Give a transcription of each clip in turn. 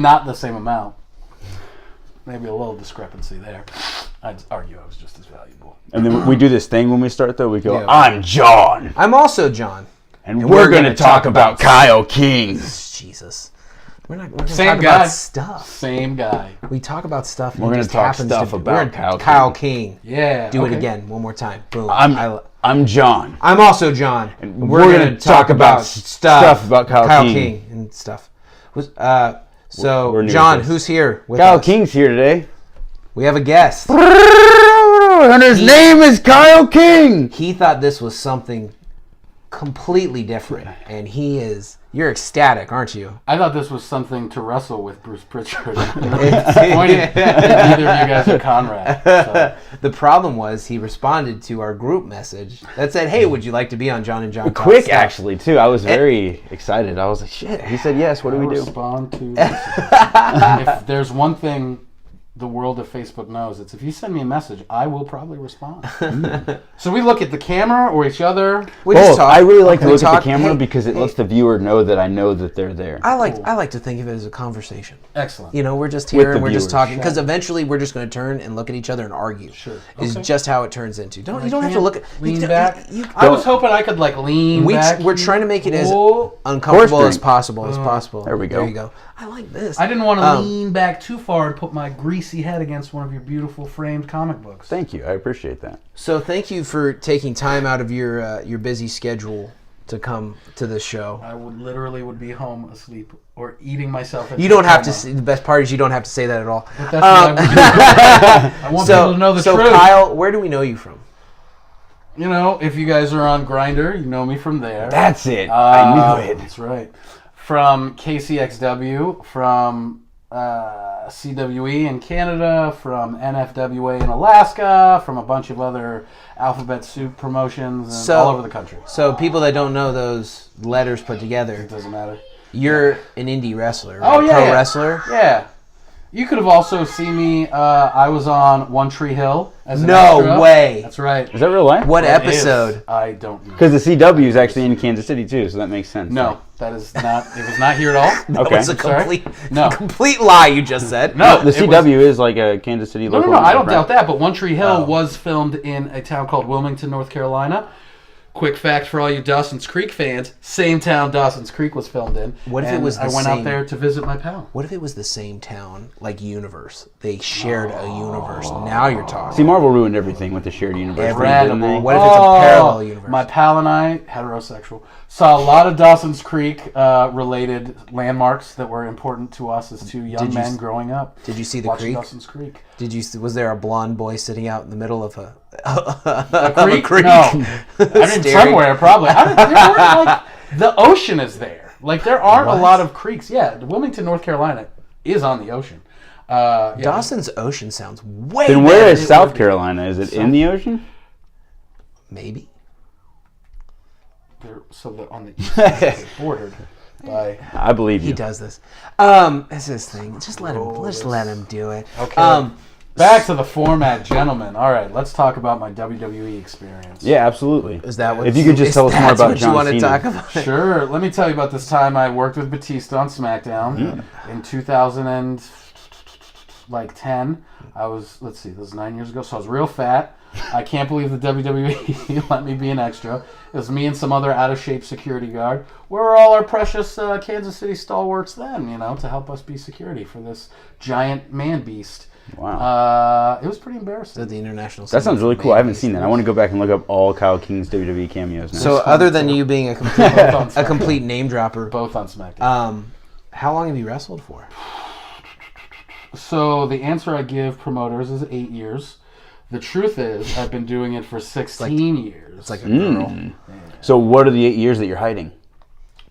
not the same amount. Maybe a little discrepancy there. I'd argue I was just as valuable. And then we do this thing when we start, though. We go, Yeah. I'm John. I'm also John. And we're going to talk about Kyle King. Jesus. We're not going to Same talk guy. about stuff. Same guy. We talk about stuff. We're going to talk stuff about Kyle King. Yeah. Do okay. it again. One more time. Boom. I'm John. I'm also John. And we're going to talk about stuff about Kyle King. And stuff. We're John, new to who's here with Kyle us? King's here today. We have a guest. And his name is Kyle King. He thought this was something completely different. And you're ecstatic, aren't you? I thought this was something to wrestle with Bruce Pritchard. Neither of you guys are Conrad. So. The problem was he responded to our group message that said, "Hey, would you like to be on John and John?" Talk Quick, Stuff?" actually, too. I was very excited. I was like, shit. He said yes. What do we do? Respond to messages. If there's one thing the world of Facebook knows, it's if you send me a message, I will probably respond. So we look at the camera or each other. We just talk. I really like to We look at talk. the camera Hey, because it lets the viewer know that I know that they're there. I like to think of it as a conversation. Excellent. You know, we're just With here the and we're just viewers. talking because eventually we're just going to turn and look at each other and argue. Sure. Is Okay. just how it turns into. You don't have to Can't look at lean you- back. you- I was hoping I could lean back. We're trying to make it as Whoa. uncomfortable Horse as possible. There we go. There you go. I like this. I didn't want to lean back too far and put my greasy head against one of your beautiful framed comic books. Thank you. I appreciate that. So thank you for taking time out of your busy schedule to come to this show. I would be home asleep or eating myself. You don't have to say, the best part is you don't have to say that at all. But that's what I would do. I want people to know the truth. Kyle, where do we know you from? You know, if you guys are on Grindr, you know me from there. That's it. I knew it. That's right. From KCXW, from CWE in Canada, from NFWA in Alaska, from a bunch of other Alphabet Soup promotions and all over the country. So people that don't know those letters put together, It doesn't matter. you're an indie wrestler, right? Oh, yeah, Pro yeah. wrestler. Yeah. You could have also seen me. I was on One Tree Hill as an No extra. way. That's right. Is that real life? What It episode? is. I don't know. Because the CW is actually in Kansas City, too, so that makes sense. No, that is not. It was not here at all. That Okay. was a Sorry? complete, complete lie you just said. No, The CW is like a Kansas City No, local. I don't right? doubt that. But One Tree Hill Oh. was filmed in a town called Wilmington, North Carolina. Quick fact for all you Dawson's Creek fans: same town Dawson's Creek was filmed in. What if it And was the I went same- out there to visit my pal. What if it was the same town, like universe? They shared a universe. Now you're talking. See, Marvel ruined everything with the shared universe. Random. didn't they? What if it's a parallel universe? My pal and I, heterosexual, saw a lot of Dawson's Creek related landmarks that were important to us as two young Did you men s- growing up. Did you see the Watching creek? Dawson's Creek. Was there a blonde boy sitting out in the middle of a Creek? No. I mean, Staring. somewhere probably. There weren't, like, the ocean is there. Like, there aren't a lot of creeks. Yeah, Wilmington, North Carolina is on the ocean. Yeah. Dawson's Ocean sounds way Then where better. is South Carolina? Is it in the ocean? Maybe. So they're on the east side, they're bordered by... I believe He you. does this. It's his thing. Just let him do it. Okay. Back to the format, gentlemen. All right, let's talk about my WWE experience. Yeah, absolutely. Is that what? If you could just tell us more about John you want to Cena. talk about? Sure. Let me tell you about this time I worked with Batista on SmackDown in 2010. I was, let's see, this was 9 years ago, so I was real fat. I can't believe the WWE let me be an extra. It was me and some other out-of-shape security guard. Where were all our precious Kansas City stalwarts then, to help us be security for this giant man beast? Wow. It was pretty embarrassing. The international. That sounds really cool. I haven't seen that. I want to go back and look up all Kyle King's WWE cameos now. So, other than you being a complete name dropper, Both on SmackDown. how long have you wrestled for? So the answer I give promoters is 8 years. The truth is, I've been doing it for 16 years. It's like a girl. So what are the 8 years that you're hiding?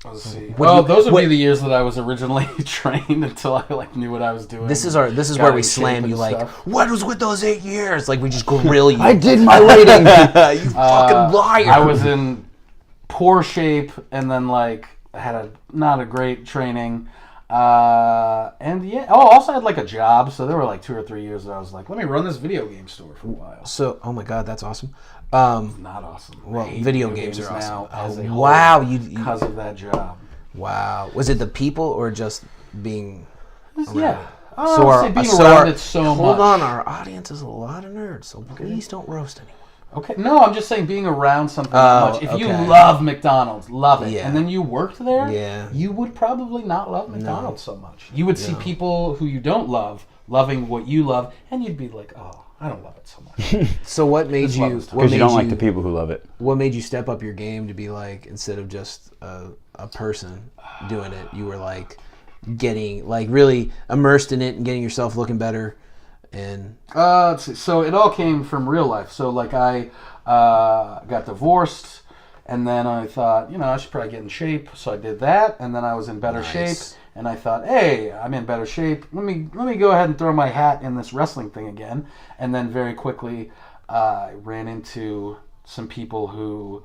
Let's see. Well, those would be the years that I was originally trained until I knew what I was doing. This is Got where in we shape slam and you. Like, stuff. what was with those 8 years? Like, we just grill you. I did my rating. You fucking liar. I was in poor shape, and then had not a great training. And yeah, also I had a job, so there were 2 or 3 years that I was like, let me run this video game store for a while. So, oh my god, that's awesome. Not awesome. Well, I hate video games are now awesome. as a Oh, whole wow, because of that job. Wow. Was it the people or just being? Yeah. So I'll say being around it so much. Hold on, our audience is a lot of nerds, so please don't roast anyone. Okay, no, I'm just saying being around something that much. If you okay. love McDonald's, love it, Yeah. and then you worked there, Yeah. you would probably not love McDonald's so much. You would see people who you don't love loving what you love, and you'd be like, oh, I don't love it so much. So what made Just love you? this time. What Because made you don't like the people who love it. What made you step up your game to be like, instead of just a person doing it, you were like getting like really immersed in it and getting yourself looking better, and Let's see. So it all came from real life. So like I got divorced, and then I thought, I should probably get in shape. So I did that, and then I was in better shape, and I thought, hey, I'm in better shape. Let me go ahead and throw my hat in this wrestling thing again. And then very quickly, I ran into some people who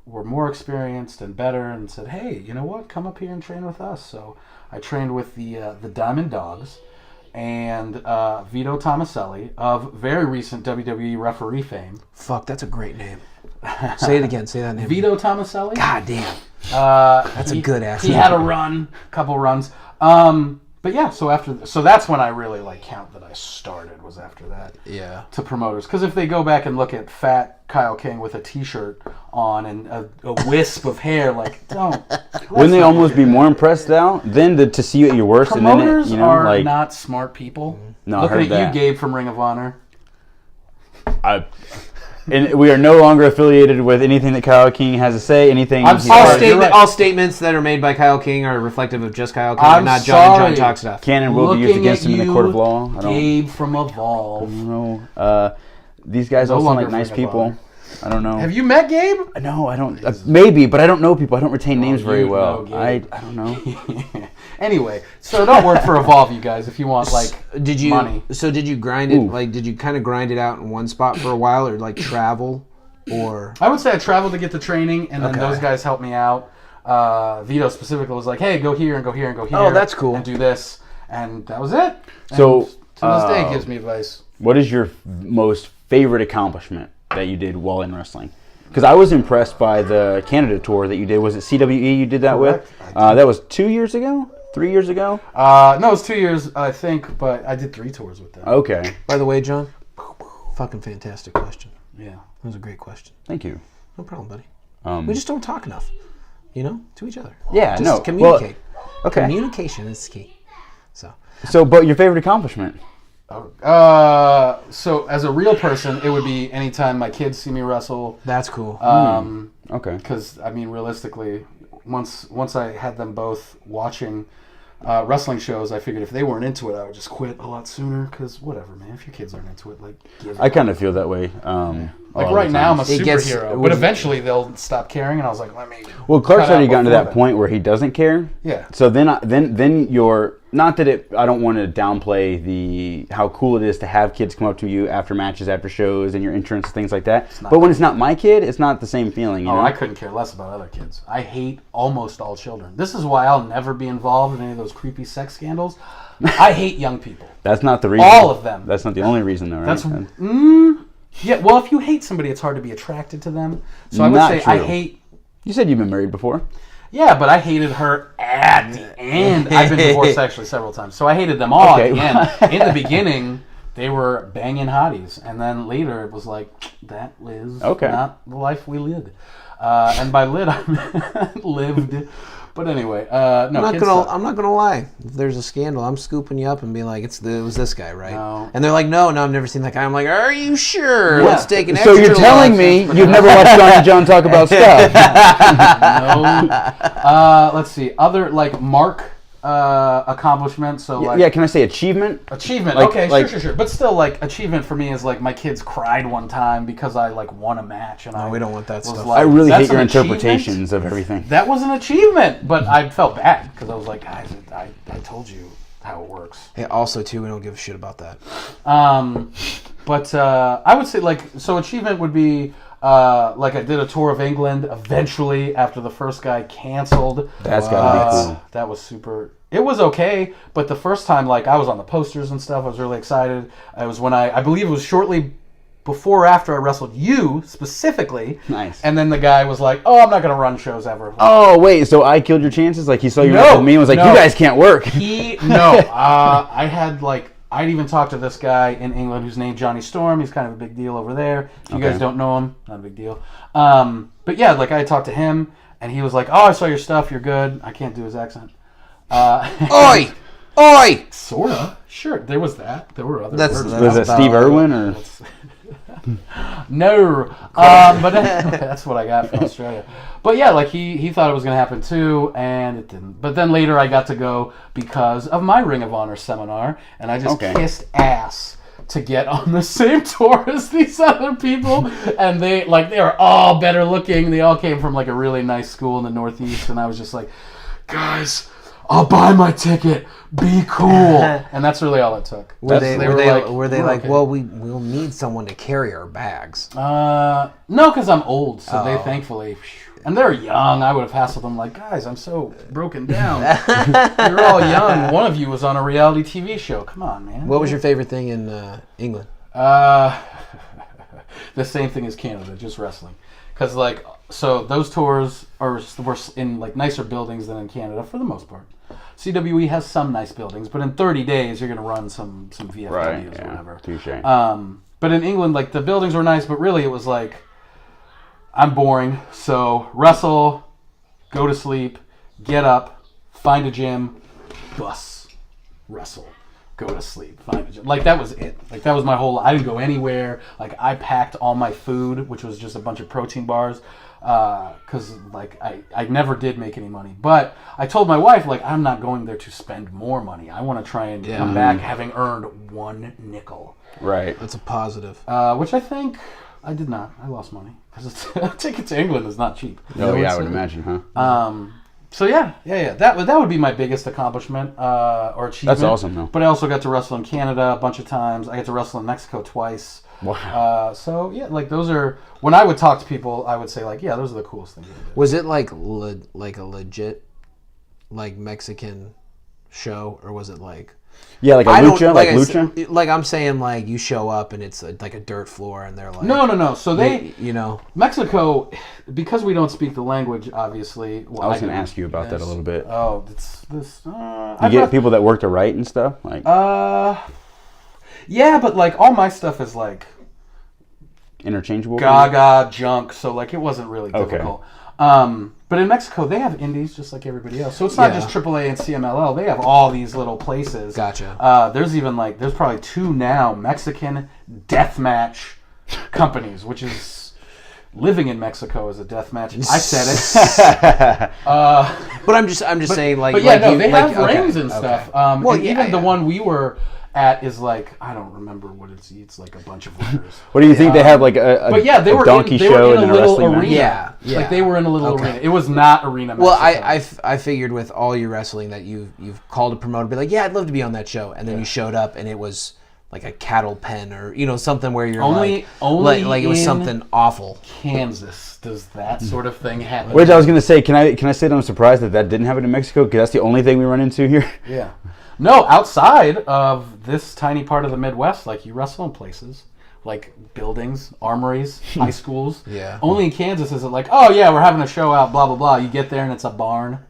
were more experienced and better, and said, hey, you know what? Come up here and train with us. So I trained with the Diamond Dogs. And Vito Tomaselli of very recent WWE referee fame. fuck, that's a great name. Say it again. Say that name. Vito Tomaselli. God damn. That's a good ass He name. had a couple runs. But yeah, so that's when I really count that I started, was after that. Yeah. To promoters, because if they go back and look at fat Kyle King with a T-shirt on and a wisp of hair, don't. Wouldn't they almost be more impressed now than to see you at your worst? Promoters and then are not smart people. No, I Looking heard at that. you, Gabe from Ring of Honor. And we are no longer affiliated with anything that Kyle King has to say. Anything. I'm he's sorry. already- You're right. All statements that are made by Kyle King are reflective of just Kyle King, I'm and not John and sorry. John Talk stuff. Can and will be used Looking against at him in the you, court of law. I don't Gabe from Evolve. know. These guys No all seem longer like nice Ring of people. Honor. I don't know. Have you met Gabe? No, I don't. Maybe, but I don't know people. I don't retain names very you well. know I Gabe. don't know. Anyway, so don't work for Evolve, you guys, if you want Did you? money. So did you grind it? Ooh. Did you kind of grind it out in one spot for a while, or travel, or? I would say I traveled to get the training, and then Okay. those guys helped me out. Vito specifically was like, hey, go here and go here and go here. Oh, that's cool. And do this. And that was it. And So, to this day, gives me advice. What is your most favorite accomplishment that you did while in wrestling? Because I was impressed by the Canada tour that you did. Was it CWE you did that Correct. with? That was 2 years ago? 3 years ago? No, it was 2 years, I think, but I did 3 tours with them. Okay. By the way, John, fucking fantastic question. Yeah. That was a great question. Thank you. No problem, buddy. We just don't talk enough, to each other. Yeah, Just no. communicate. Well, okay. Communication is key. So, but your favorite accomplishment? So as a real person, it would be anytime my kids see me wrestle. That's cool. Okay. Because realistically, once I had them both watching wrestling shows, I figured if they weren't into it, I would just quit a lot sooner. Because whatever, man, if your kids aren't into it, give I it kind of feel that way. Like right now, I'm a It gets- superhero, but eventually they'll stop caring, and I was like, let me. Well, Clark's cut out already gotten to before that point where he doesn't care. Yeah. So then you're not that it. I don't want to downplay how cool it is to have kids come up to you after matches, after shows, and your entrance, things like that. But when it's not my kid, it's not the same feeling. You know? I couldn't care less about other kids. I hate almost all children. This is why I'll never be involved in any of those creepy sex scandals. I hate young people. That's not the reason. All of them. That's not the only reason, though, right? That's yeah. Well, if you hate somebody, it's hard to be attracted to them. So I would Not say I true. hate. You said you've been married before. Yeah, but I hated her at the end. I've been divorced actually several times, so I hated them all Okay. at the end. In the beginning, they were banging hotties, and then later it was like that was not the life we lived. And by lit, I meant lived. But anyway, no. I'm not gonna lie. If there's a scandal, I'm scooping you up and being like, it was this guy, right? No. And they're like, no, I've never seen that guy. I'm like, are you sure? Yeah. Let's take an So extra you're telling look. me you've never watched John and John talk about stuff? No. Let's see. Other mark accomplishments. So Yeah, can I say achievement? Achievement. Like- Okay, like- sure. But still, achievement for me is my kids cried one time because I won a match, and we don't want that was stuff. like, I really "That's hate your an achievement?" interpretations of everything. That was an achievement, but I felt bad because I was like, guys, I told you how it works. Hey, also, too, we don't give a shit about that. But I would say so achievement would be I did a tour of England eventually after the first guy canceled. That's gotta be cool. That was super. It was okay, but the first time I was on the posters and stuff. I was really excited. It was when I believe it was shortly before or after I wrestled you specifically. Nice. And then the guy was like, "Oh, I'm not gonna run shows ever." Oh wait, so I killed your chances? Like he saw you No, with me and was like, no. "You guys can't work." I had like I'd even talked to this guy in England who's named Johnny Storm. He's kind of a big deal over there. If you guys don't know him, not a big deal. But yeah, like I talked to him, and he was like, "Oh, I saw your stuff. You're good." I can't do his accent. Oi! Oi! Sorta. Sure, there was that. There were other That's- words. that's- Was it Steve Irwin or? No, but that's what I got from Australia. But yeah, like he thought it was gonna happen too, and it didn't. But then later I got to go because of my Ring of Honor seminar, and I just kissed ass to get on the same tour as these other people, and they were all better looking. They all came from like a really nice school in the Northeast, and I was just like, guys, I'll buy my ticket. Be cool, and that's really all it took. Were they like, "We're okay." well, we'll need someone to carry our bags? No, because I'm old, so they thankfully, and they're young. I would have hassled them like, guys, I'm so broken down. You're all young. One of you was on a reality TV show. Come on, man. What was your favorite thing in England? The same thing as Canada, just wrestling. Because like, so those tours were in like nicer buildings than in Canada for the most part. CWE has some nice buildings, but in 30 days you're going to run some VFWs Right. or Yeah. whatever. Touche. But in England, like the buildings were nice, but really it was like, I'm boring, so wrestle, go to sleep, get up, find a gym, bus, wrestle, go to sleep, find a gym. Like that was it. Like that was my whole. I didn't go anywhere. Like I packed all my food, which was just a bunch of protein bars, because like I never did make any money. But I told my wife like I'm not going there to spend more money. I want to try and come back having earned 1 nickel. Right. That's a positive. Which I think I did not. I lost money because a ticket to England is not cheap. Oh yeah, I would imagine, huh? So yeah. That would be my biggest accomplishment or achievement. That's awesome, though. But I also got to wrestle in Canada a bunch of times. I got to wrestle in Mexico twice. Wow. So yeah, like those are when I would talk to people, I would say like, yeah, those are the coolest things. Was it like like a legit like Mexican show, or was it like? Yeah, like a I don't- lucha, like I lucha. said- like I'm saying, like you show up and it's like a dirt floor, and they're like, No. So they you know, Mexico, because we don't speak the language, obviously. Well, I was going to do. ask you about that a little bit. Oh, it's this. You get people that work to write and stuff, like Yeah, but like all my stuff is like interchangeable. gaga junk, so like it wasn't really Okay. difficult. But in Mexico, they have indies just like everybody else. So it's not Yeah. just AAA and CMLL. They have all these little places. Gotcha. There's probably 2 now Mexican deathmatch companies, which is living in Mexico is a deathmatch. I said it. But I'm just saying, like, But yeah, like no, you, they like, have rings and stuff. Well, and yeah, even the yeah. one we were at is like I don't remember what it's like a bunch of letters. What do you think? They have like a But yeah, they were donkey in, they show were in and a a little wrestling arena. match? Yeah. Like they were in a little Okay. arena. It was not arena. Well, Mexico. I figured with all your wrestling that you've called a promoter, be like, yeah, I'd love to be on that show, and then you showed up and it was like a cattle pen or something where you're Only like it was in something awful. Kansas does that sort of thing happen. Which I was going to say, can I say that I'm surprised that didn't happen in Mexico? Because that's the only thing we run into here. Yeah. No, outside of this tiny part of the Midwest, like you wrestle in places like buildings, armories, high schools. Yeah. Only in Kansas is it like, oh yeah, we're having a show out, blah blah blah. You get there and it's a barn.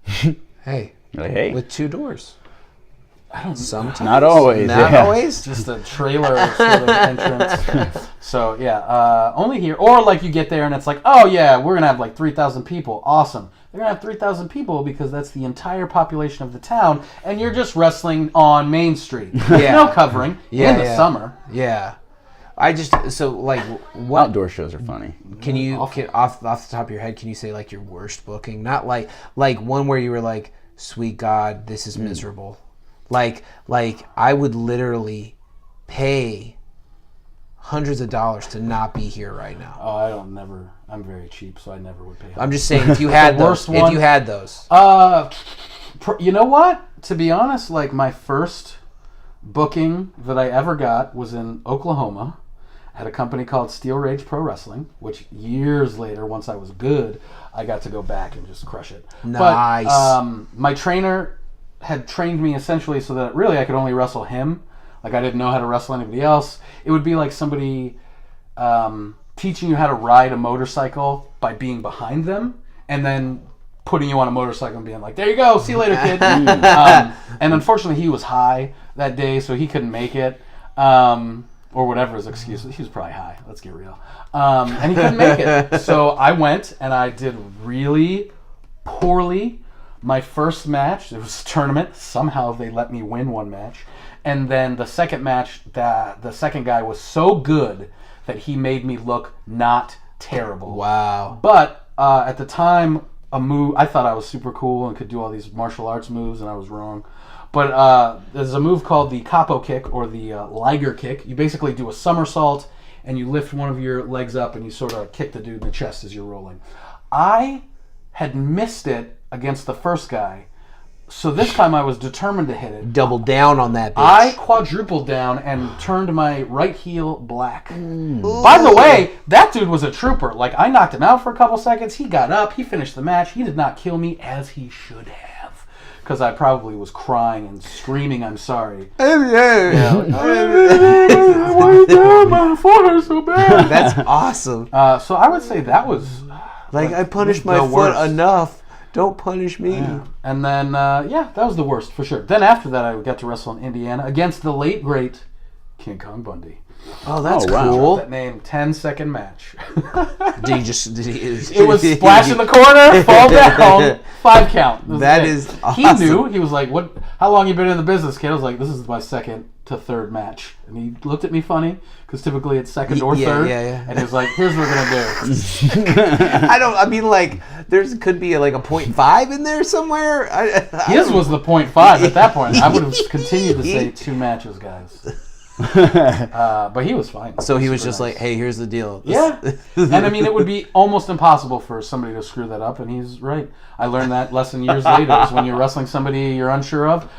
Hey, You're like, hey, with 2 doors. I don't. Sometimes. not always. Not yeah. always. Just a trailer sort of entrance. So yeah, only here. Or like you get there and it's like, oh yeah, we're gonna have like 3,000 people. Awesome. They're gonna have 3,000 people because that's the entire population of the town, and you're just wrestling on Main Street. Yeah. No covering in the yeah. summer. Yeah. I just like what Outdoor shows are funny. can you off the top of your head, can you say like your worst booking? Not like one where you were like, sweet God, this is miserable. Like I would literally pay hundreds of dollars to not be here right now. Oh, I'm very cheap, so I never would pay. I'm just saying, if you had The those, worst one? if you had those, You know what? To be honest, like my first booking that I ever got was in Oklahoma at a company called Steel Rage Pro Wrestling, which years later, once I was good, I got to go back and just crush it. Nice. But my trainer had trained me essentially so that really I could only wrestle him Like I didn't know how to wrestle anybody else. It would be like somebody teaching you how to ride a motorcycle by being behind them, and then putting you on a motorcycle and being like, there you go, see you later, kid. And unfortunately, he was high that day, so he couldn't make it. Or whatever his excuse was. He was probably high, let's get real. And he couldn't make it. So I went, and I did really poorly. My first match, it was a tournament. Somehow they let me win one match. And then the second match, the second guy was so good that he made me look not terrible. Wow. But at the time, I thought I was super cool and could do all these martial arts moves, and I was wrong. But there's a move called the capo kick or the Liger kick. You basically do a somersault and you lift one of your legs up and you sort of kick the dude in the chest as you're rolling. I had missed it against the first guy, so this time I was determined to hit it. Double down on that bitch. I quadrupled down and turned my right heel black. By the way, that dude was a trooper. Like, I knocked him out for a couple seconds. He got up. He finished the match. He did not kill me as he should have. Because I probably was crying and screaming, I'm sorry. Yeah, like, I went down, my foot so bad. That's awesome. So I would say that was... Like, I punished my the foot worst. enough. Don't punish me. Yeah. And then, that was the worst, for sure. Then after that, I got to wrestle in Indiana against the late, great King Kong Bundy. Oh, that's wow. cool. That name, 10-second match. Did he It was splash in the corner, fall down, 5 count. That it. is He awesome. knew. He was like, "What? How long you been in the business, kid?" I was like, "This is my second to third match." And he looked at me funny because typically it's second or third. Yeah. And he was like, "Here's what we're gonna do." I mean, like, there's could be like a 0.5 in there somewhere. His was the 0.5 at that point. I would have continued to say 2 matches, guys. But he was fine. So he was Super just nice. like, hey, here's the deal. Yeah. And I mean, it would be almost impossible for somebody to screw that up, and he's right. I learned that lesson years later, is when you're wrestling somebody you're unsure of,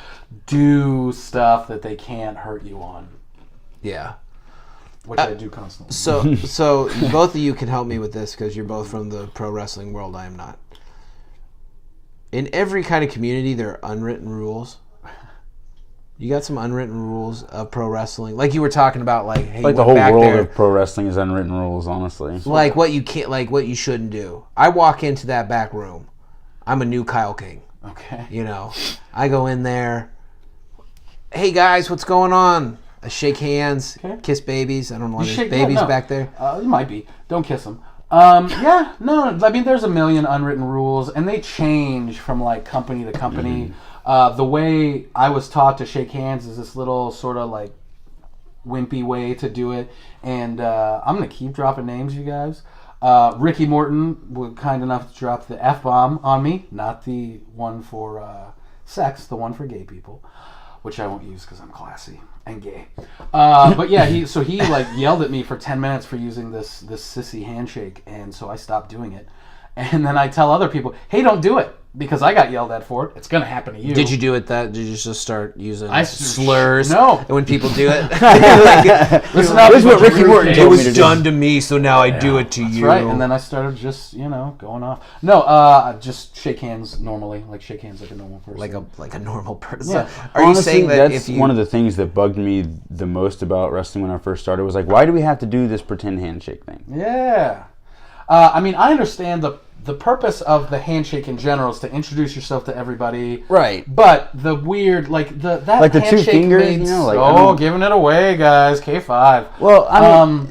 do stuff that they can't hurt you on, Yeah. which I do constantly. So both of you can help me with this because you're both from the pro wrestling world. I am not. In every kind of community, there are unwritten rules. You got some unwritten rules of pro wrestling, like you were talking about, like, hey, Like the we're whole back world there. of pro wrestling is unwritten rules, honestly. Like what you can't, like what you shouldn't do. I walk into that back room. I'm a new Kyle King. Okay. You know, I go in there. Hey guys, what's going on? I shake hands, Okay. kiss babies. I don't know why there's shake- babies no. back there. You might be. Don't kiss them. Yeah, no. I mean, there's a million unwritten rules, and they change from like company to company. The way I was taught to shake hands is this little sort of like wimpy way to do it, and I'm gonna keep dropping names, you guys. Ricky Morton was kind enough to drop the F-bomb on me, not the one for sex, the one for gay people, which I won't use because I'm classy and gay. But yeah, he like yelled at me for 10 minutes for using this sissy handshake, and so I stopped doing it. And then I tell other people, hey, don't do it, because I got yelled at for it. It's gonna happen to you. Did you do it that? Did you just start using I- slurs? No. And when people do it, Listen up, This is what bunch of Ricky rude Morton kids. it told me was to do. done to me, so now I do it to That's you. right, and then I started just, going off. No, just shake hands normally, like shake hands like a normal person. like a normal person. Yeah. Are you Honestly, saying that that's if you one of the things that bugged me the most about wrestling when I first started was like, why do we have to do this pretend handshake thing? Yeah. I mean, I understand the purpose of the handshake in general is to introduce yourself to everybody. Right. But the weird, that Like the two handshake fingers, made you know, like, I mean- giving it away, guys. K5. Well, I mean,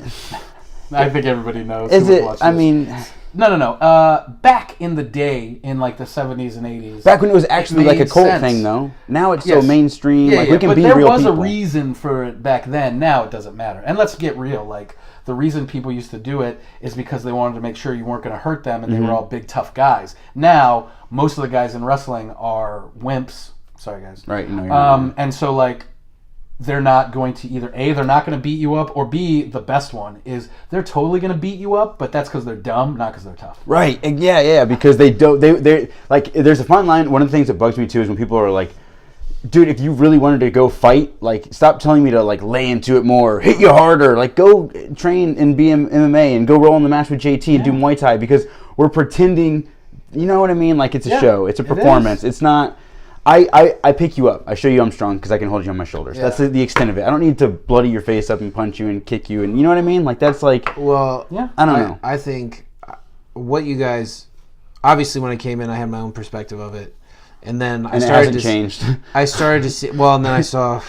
I think everybody knows. is who it? watched I this. mean, No. Back in the day, in like the 70s and 80s. back when it was actually like a made cult sense. thing, though. Now it's Yes. so mainstream. Yeah, like yeah, we can but be there real was people. a reason for it back then. Now it doesn't matter. And let's get real. Like, the reason people used to do it is because they wanted to make sure you weren't going to hurt them, and they Mm-hmm. were all big, tough guys. Now, most of the guys in wrestling are wimps. Sorry, guys. Right. You know, you're right. And so, like, they're not going to either A, they're not going to beat you up, or B, the best one is they're totally going to beat you up, but that's because they're dumb, not because they're tough. Right. And yeah, because they don't. They like. There's a fine line. One of the things that bugs me too is when people are like, dude, if you really wanted to go fight, like, stop telling me to, like, lay into it more, hit you harder. Like, go train in MMA and go roll in the match with JT and do Muay Thai, because we're pretending, you know what I mean? Like, it's a Yeah, show. It's a it performance. is. It's not, I pick you up. I show you I'm strong because I can hold you on my shoulders. Yeah. That's the extent of it. I don't need to bloody your face up and punch you and kick you, and you know what I mean. Like that's like, Well, Yeah. I don't know. I think what you guys, obviously, when I came in, I had my own perspective of it, and then I And it started hasn't to changed. I started to see. Well, and then I saw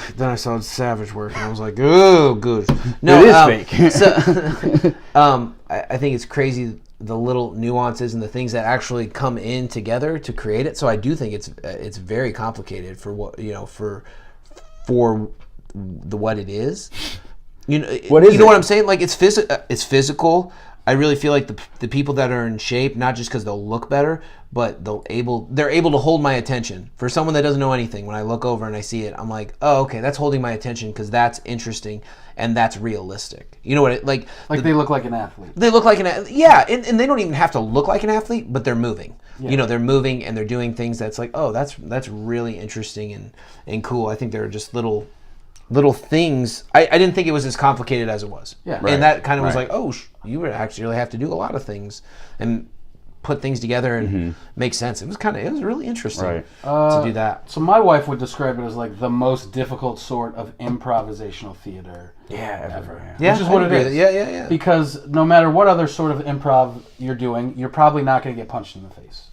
Savage work, and I was like, oh, good. No, It is fake. So, I think it's crazy the little nuances and the things that actually come in together to create it. So I do think it's very complicated for what for what it is. What is you know it? what I'm saying? Like it's physical. I really feel like the people that are in shape, not just because they'll look better, but they're able to hold my attention. For someone that doesn't know anything, when I look over and I see it, I'm like, oh, okay, that's holding my attention because that's interesting and that's realistic. You know what? Like they look like an athlete. They look like and they don't even have to look like an athlete, but they're moving. Yeah. They're moving and they're doing things that's like, oh, that's really interesting and cool. I think they're just little things. I didn't think it was as complicated as it was. Yeah. And that kind of was Right. like, oh, you would actually really have to do a lot of things and put things together and make sense. It was really interesting Right. to do that. So my wife would describe it as like the most difficult sort of improvisational theater ever. Yeah, Which is I what it agree with is. it. Yeah. Because no matter what other sort of improv you're doing, you're probably not going to get punched in the face.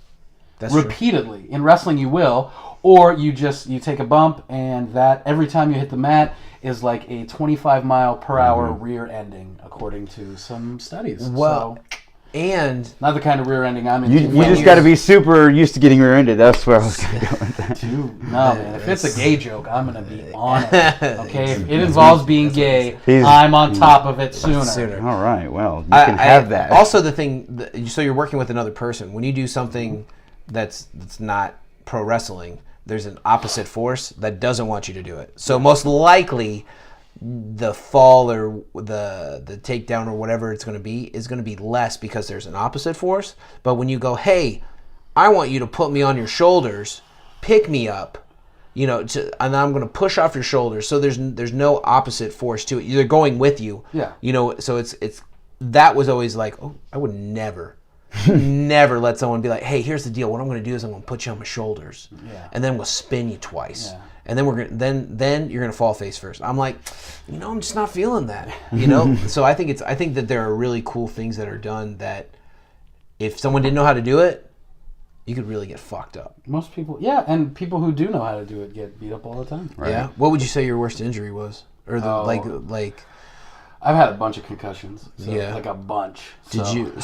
That's true. Repeatedly. In wrestling you will, or you take a bump and that every time you hit the mat is like a 25 mile per hour rear ending according to some studies. Well, so, and not the kind of rear ending I'm into. You just got to be super used to getting rear-ended. That's where I was going to go with that. Dude, no, man. If it's a gay joke, I'm going to be on it. Okay? If it involves being gay, I'm on top of it sooner. All right, well, you can have that. Also, the thing, so you're working with another person. When you do something that's not pro wrestling, there's an opposite force that doesn't want you to do it. So most likely, the fall or the takedown or whatever it's going to be is going to be less because there's an opposite force. But when you go, hey, I want you to put me on your shoulders, pick me up, and I'm going to push off your shoulders. So there's no opposite force to it. They're going with you. Yeah. So it's that was always like, oh, I would never let someone be like, hey, here's the deal. What I'm going to do is I'm going to put you on my shoulders, and then we'll spin you twice, and then then you're going to fall face first. I'm like, I'm just not feeling that, So I think that there are really cool things that are done that if someone didn't know how to do it, you could really get fucked up. Most people, and people who do know how to do it get beat up all the time. Right. Yeah. What would you say your worst injury was, or like? I've had a bunch of concussions. So Yeah. like a bunch. Did So- you?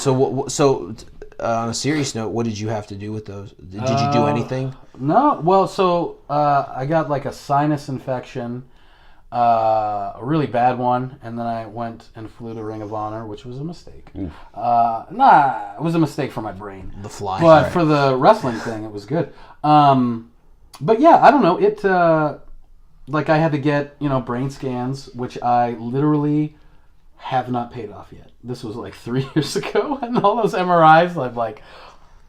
So on a serious note, what did you have to do with those? Did you do anything? No. Well, so I got like a sinus infection, a really bad one, and then I went and flew to Ring of Honor, which was a mistake. It was a mistake for my brain. The fly. But Right. for the wrestling thing, it was good. But yeah, I don't know. It like I had to get brain scans, which I literally have not paid off yet. This was like 3 years ago, and all those MRIs, I'm like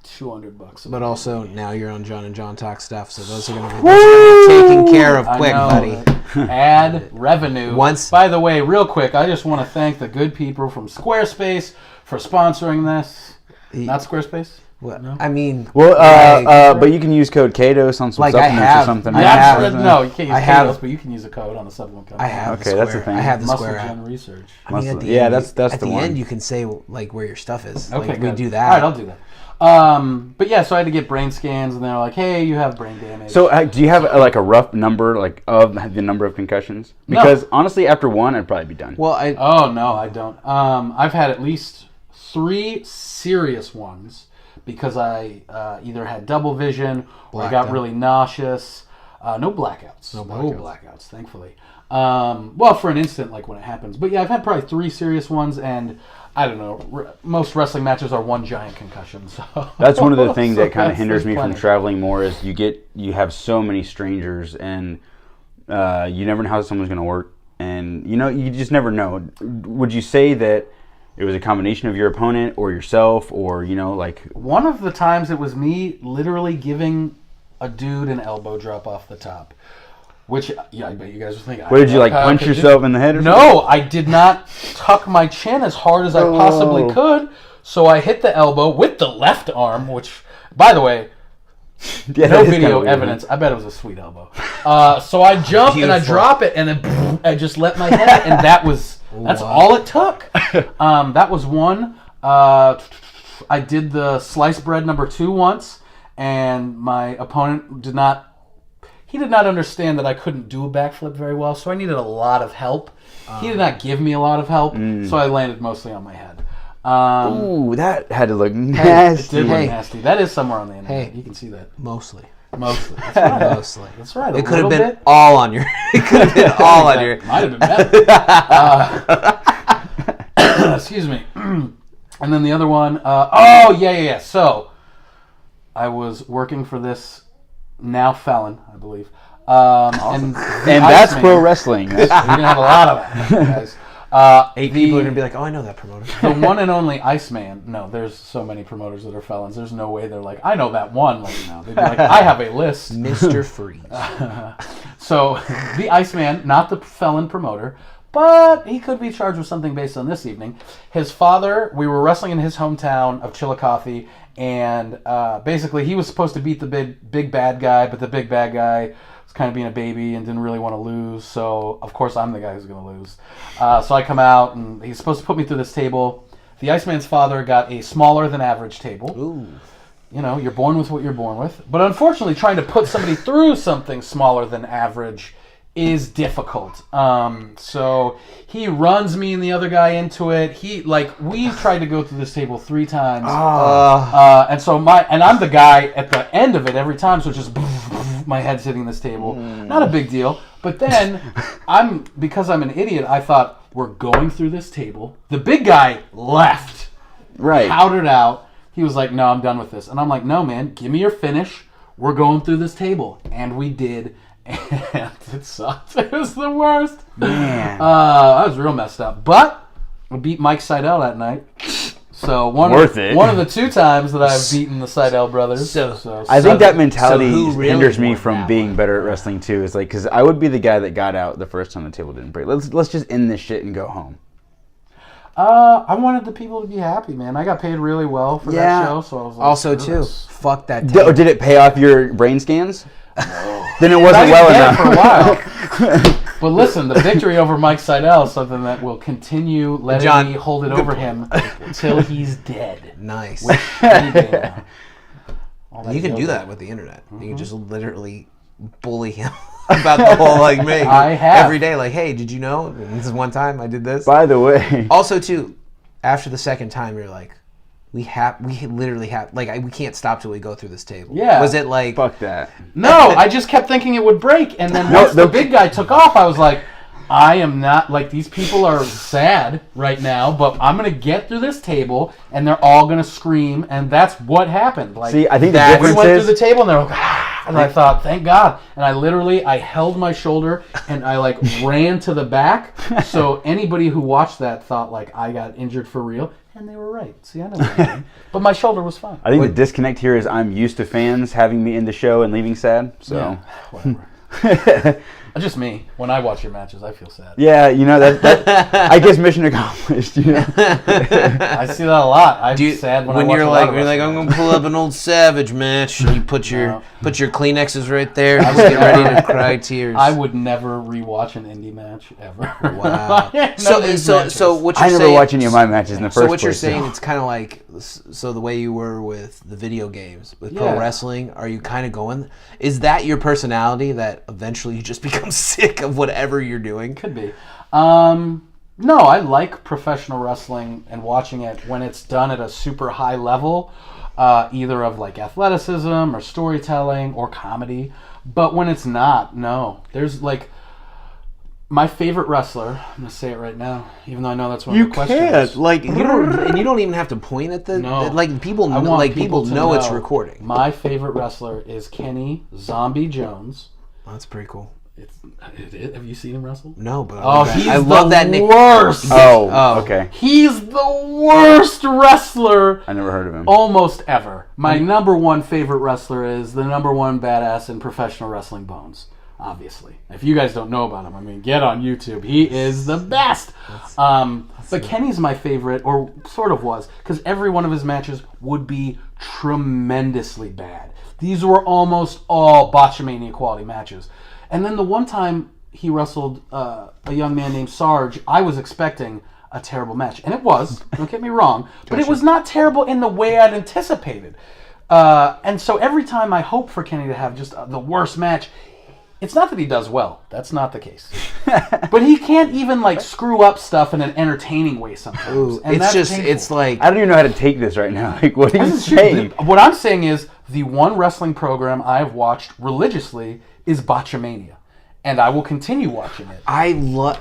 $200. But also now you're on John and John Talk stuff, so those are going to be taken care of quick, buddy. Add revenue. Once- By the way, real quick, I just want to thank the good people from Squarespace for sponsoring this. Not Squarespace? Well, No? I mean, Well, but you can use code KATOS on some Like, I supplements have- or something. I right? have- No, you can't use I have- Kados, but you can use a code on the supplement company. I have. Okay, the that's square. the thing. I have the Muscle square app. Gen Research. I mean, at the Yeah, end, that's at the the one. end. You can say like where your stuff is. Okay, like, we good. do All that. right, I'll do that. But yeah, so I had to get brain scans, and they're like, "Hey, you have brain damage." So, do you have like a rough number, like of the number of concussions? Because honestly, after one, I'd probably be done. Well, Oh no, I don't. I've had at least 3 serious ones because I either had double vision or I got Blacked out. really nauseous. No blackouts. No blackouts, thankfully. Well, for an instant, like when it happens. But yeah, I've had probably 3 serious ones, and I don't know. Most wrestling matches are one giant concussion. So That's one of the things So that kind of that's- hinders me there's from plenty. traveling more is you have so many strangers and you never know how someone's going to work, and you just never know. Would you say that it was a combination of your opponent or yourself, or like One of the times it was me literally giving a dude an elbow drop off the top. Which, I bet you guys were thinking. what did you punch yourself in the head or something? No, I did not tuck my chin as hard as I possibly could. So I hit the elbow with the left arm, which, by the way, Yeah, No that is video kinda weird. evidence. I bet it was a sweet elbow. So I jump and I Beautiful. drop it, and then I just let my head, and that's Wow. all it took. That was one. I did the sliced bread number 2 once, and my opponent did not understand that I couldn't do a backflip very well, so I needed a lot of help. He did not give me a lot of help, so I landed mostly on my head. Ooh, that had to look It nasty. did look Hey. nasty. That is somewhere on the internet. Hey. You can see that. Mostly. Mostly. That's right. Mostly. That's right. It could have little been bit. all on your. It could have been all on your. Might have been better. Excuse me. And then the other one. Yeah. So I was working for this now felon, I believe. And That's pro wrestling. We're gonna have a lot of that, guys. 8 people are gonna be like, "Oh, I know that promoter." The one and only Iceman. No, there's so many promoters that are felons. There's no way they're like, I know that one. Like, no, they'd be like, I have a list. Mr. Freeze. So the Iceman, not the felon promoter, but he could be charged with something based on this evening. His father, we were wrestling in his hometown of Chillicothe, and basically he was supposed to beat the big bad guy, but the big bad guy was kind of being a baby and didn't really want to lose. So of course I'm the guy who's going to lose. So I come out and he's supposed to put me through this table. The Iceman's father got a smaller than average table. Ooh. You know, you're born with what you're born with. But unfortunately, trying to put somebody through something smaller than average is difficult. So he runs me and the other guy into it. We tried to go through this table 3 times. And I'm the guy at the end of it every time, so it's just my head's hitting this table. Not a big deal. But then because I'm an idiot, I thought we're going through this table. The big guy left. Right. Powdered out. He was like, no, I'm done with this. And I'm like, no, man, give me your finish. We're going through this table. And we did. And it sucked. It was the worst. Man. I was real messed up. But I beat Mike Seidel that night. So one of the 2 times that I've beaten the Seidel brothers. So I think that mentality who really hinders me won from that being one? better at wrestling too. It's like, because I would be the guy that got out the first time the table didn't break. Let's just end this shit and go home. I wanted the people to be happy, man. I got paid really well for that show, so I was like, Also, "Screw too, this." fuck that. Or did it pay off your brain scans? No. Then it wasn't I well did enough. for a while. But listen, the victory over Mike Seidel is something that will continue letting John, me hold it over him until he's dead. Nice. Any day now. All that You can do yoga. that with the internet. You can just literally bully him about the whole me. I have. Every day, like, hey, did you know? This is one time I did this. By the way, Also, too, after the second time, you're like, we literally have, like, we can't stop till we go through this table. Yeah. Was it like, fuck that. No, I just kept thinking it would break, and then once the big guy took off, I was like, I am not, like, these people are sad right now, but I'm going to get through this table, and they're all going to scream, and that's what happened. Like, See, I think the we difference went is through the table, and they're like, ah, and I thought, thank God. And I held my shoulder, and I, like, ran to the back, so anybody who watched that thought, like, I got injured for real, and they were right. See, I know what I mean. But my shoulder was fine. I think the disconnect here is I'm used to fans having me in the show and leaving sad. So Yeah, whatever. Just me. When I watch your matches, I feel sad. yeah, you know that I guess mission accomplished. You know? I see that a lot. I'm sad when I watch you're a lot like of you're like I'm wrestling gonna pull up an old Savage match and you put your No. Kleenexes right there and just get ready to cry tears. I would never rewatch an indie match ever. Wow. None of so these so matches. so what you're I never saying, watch any of my matches in the first So place. what you're saying, so. it's kind of like so the way you were with the video games with Yeah. pro wrestling. Are you kind of going? Is that your personality that eventually you just become sick of whatever you're doing? Could be. No, I like professional wrestling and watching it when it's done at a super high level, either of like athleticism or storytelling or comedy. But when it's not, no. There's like my favorite wrestler. I'm gonna say it right now, even though I know that's one of the questions. like you don't even have to point at the No. like people I know, want like people to know it's recording. My favorite wrestler is Kenny Zombie Jones. That's pretty cool. Have you seen him wrestle? No, but Oh, he's I love the that nick. worst. Oh, okay. He's the worst wrestler I never heard of him. almost ever. My number one favorite wrestler is the number one badass in professional wrestling, Bones. obviously. If you guys don't know about him, I mean, get on YouTube. He is the best. But Kenny's my favorite, or sort of was, because every one of his matches would be tremendously bad. These were almost all Botchamania quality matches. And then the one time he wrestled a young man named Sarge, I was expecting a terrible match. And it was, don't get me wrong, but it was not terrible in the way I'd anticipated. And so every time I hope for Kenny to have just the worst match, it's not that he does well. That's not the case. But he can't even like screw up stuff in an entertaining way sometimes. Ooh, And it's that's just, painful. it's like, I don't even know how to take this right now. Like, what are you This is true. saying? What I'm saying is the one wrestling program I've watched religiously is Botchamania. And I will continue watching it.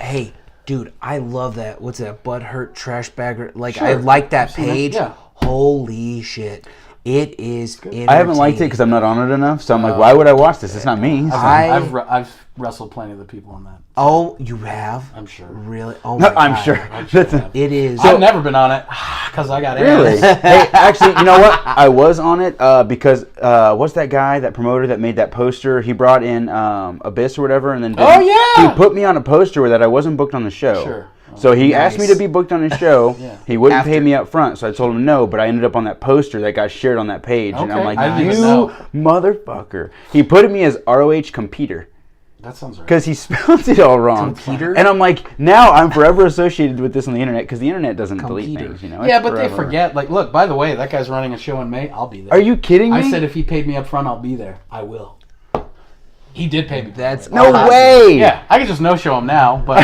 hey, dude, I love that. What's that? Butthurt Trash Bagger. Like, Sure. I like that I've seen it, page. yeah. Holy shit. It is I haven't liked it because I'm not on it enough. So I'm like, why would I watch this? It's not me. So. I've wrestled plenty of the people on that. Oh, you have? I'm sure. Really? Oh my I'm God. sure. I'm sure I That's- have. It is. I've never been on it because I got Really? ads. Hey, actually, you know what? I was on it because what's that guy, that promoter that made that poster? He brought in Abyss or whatever, and then Oh, yeah! he put me on a poster where that I wasn't booked on the show. Sure. So he asked me Nice. to be booked on his show. Yeah. He wouldn't pay me up front, so I told him no. But I ended up on that poster that got shared on that page, and I'm Okay. like, I didn't you even know. motherfucker! He put me as ROH Competer. That sounds right. Because he spelled it all wrong. Competer? And I'm like, now I'm forever associated with this on the internet because the internet doesn't delete Competer. things, you know? Yeah, It's but they forever. forget. Like, look, by the way, that guy's running a show in May. I'll be there. Are you kidding me? I said if he paid me up front, I'll be there. I will. He did pay me. That's No awesome. way! Yeah, I could just no-show him now, but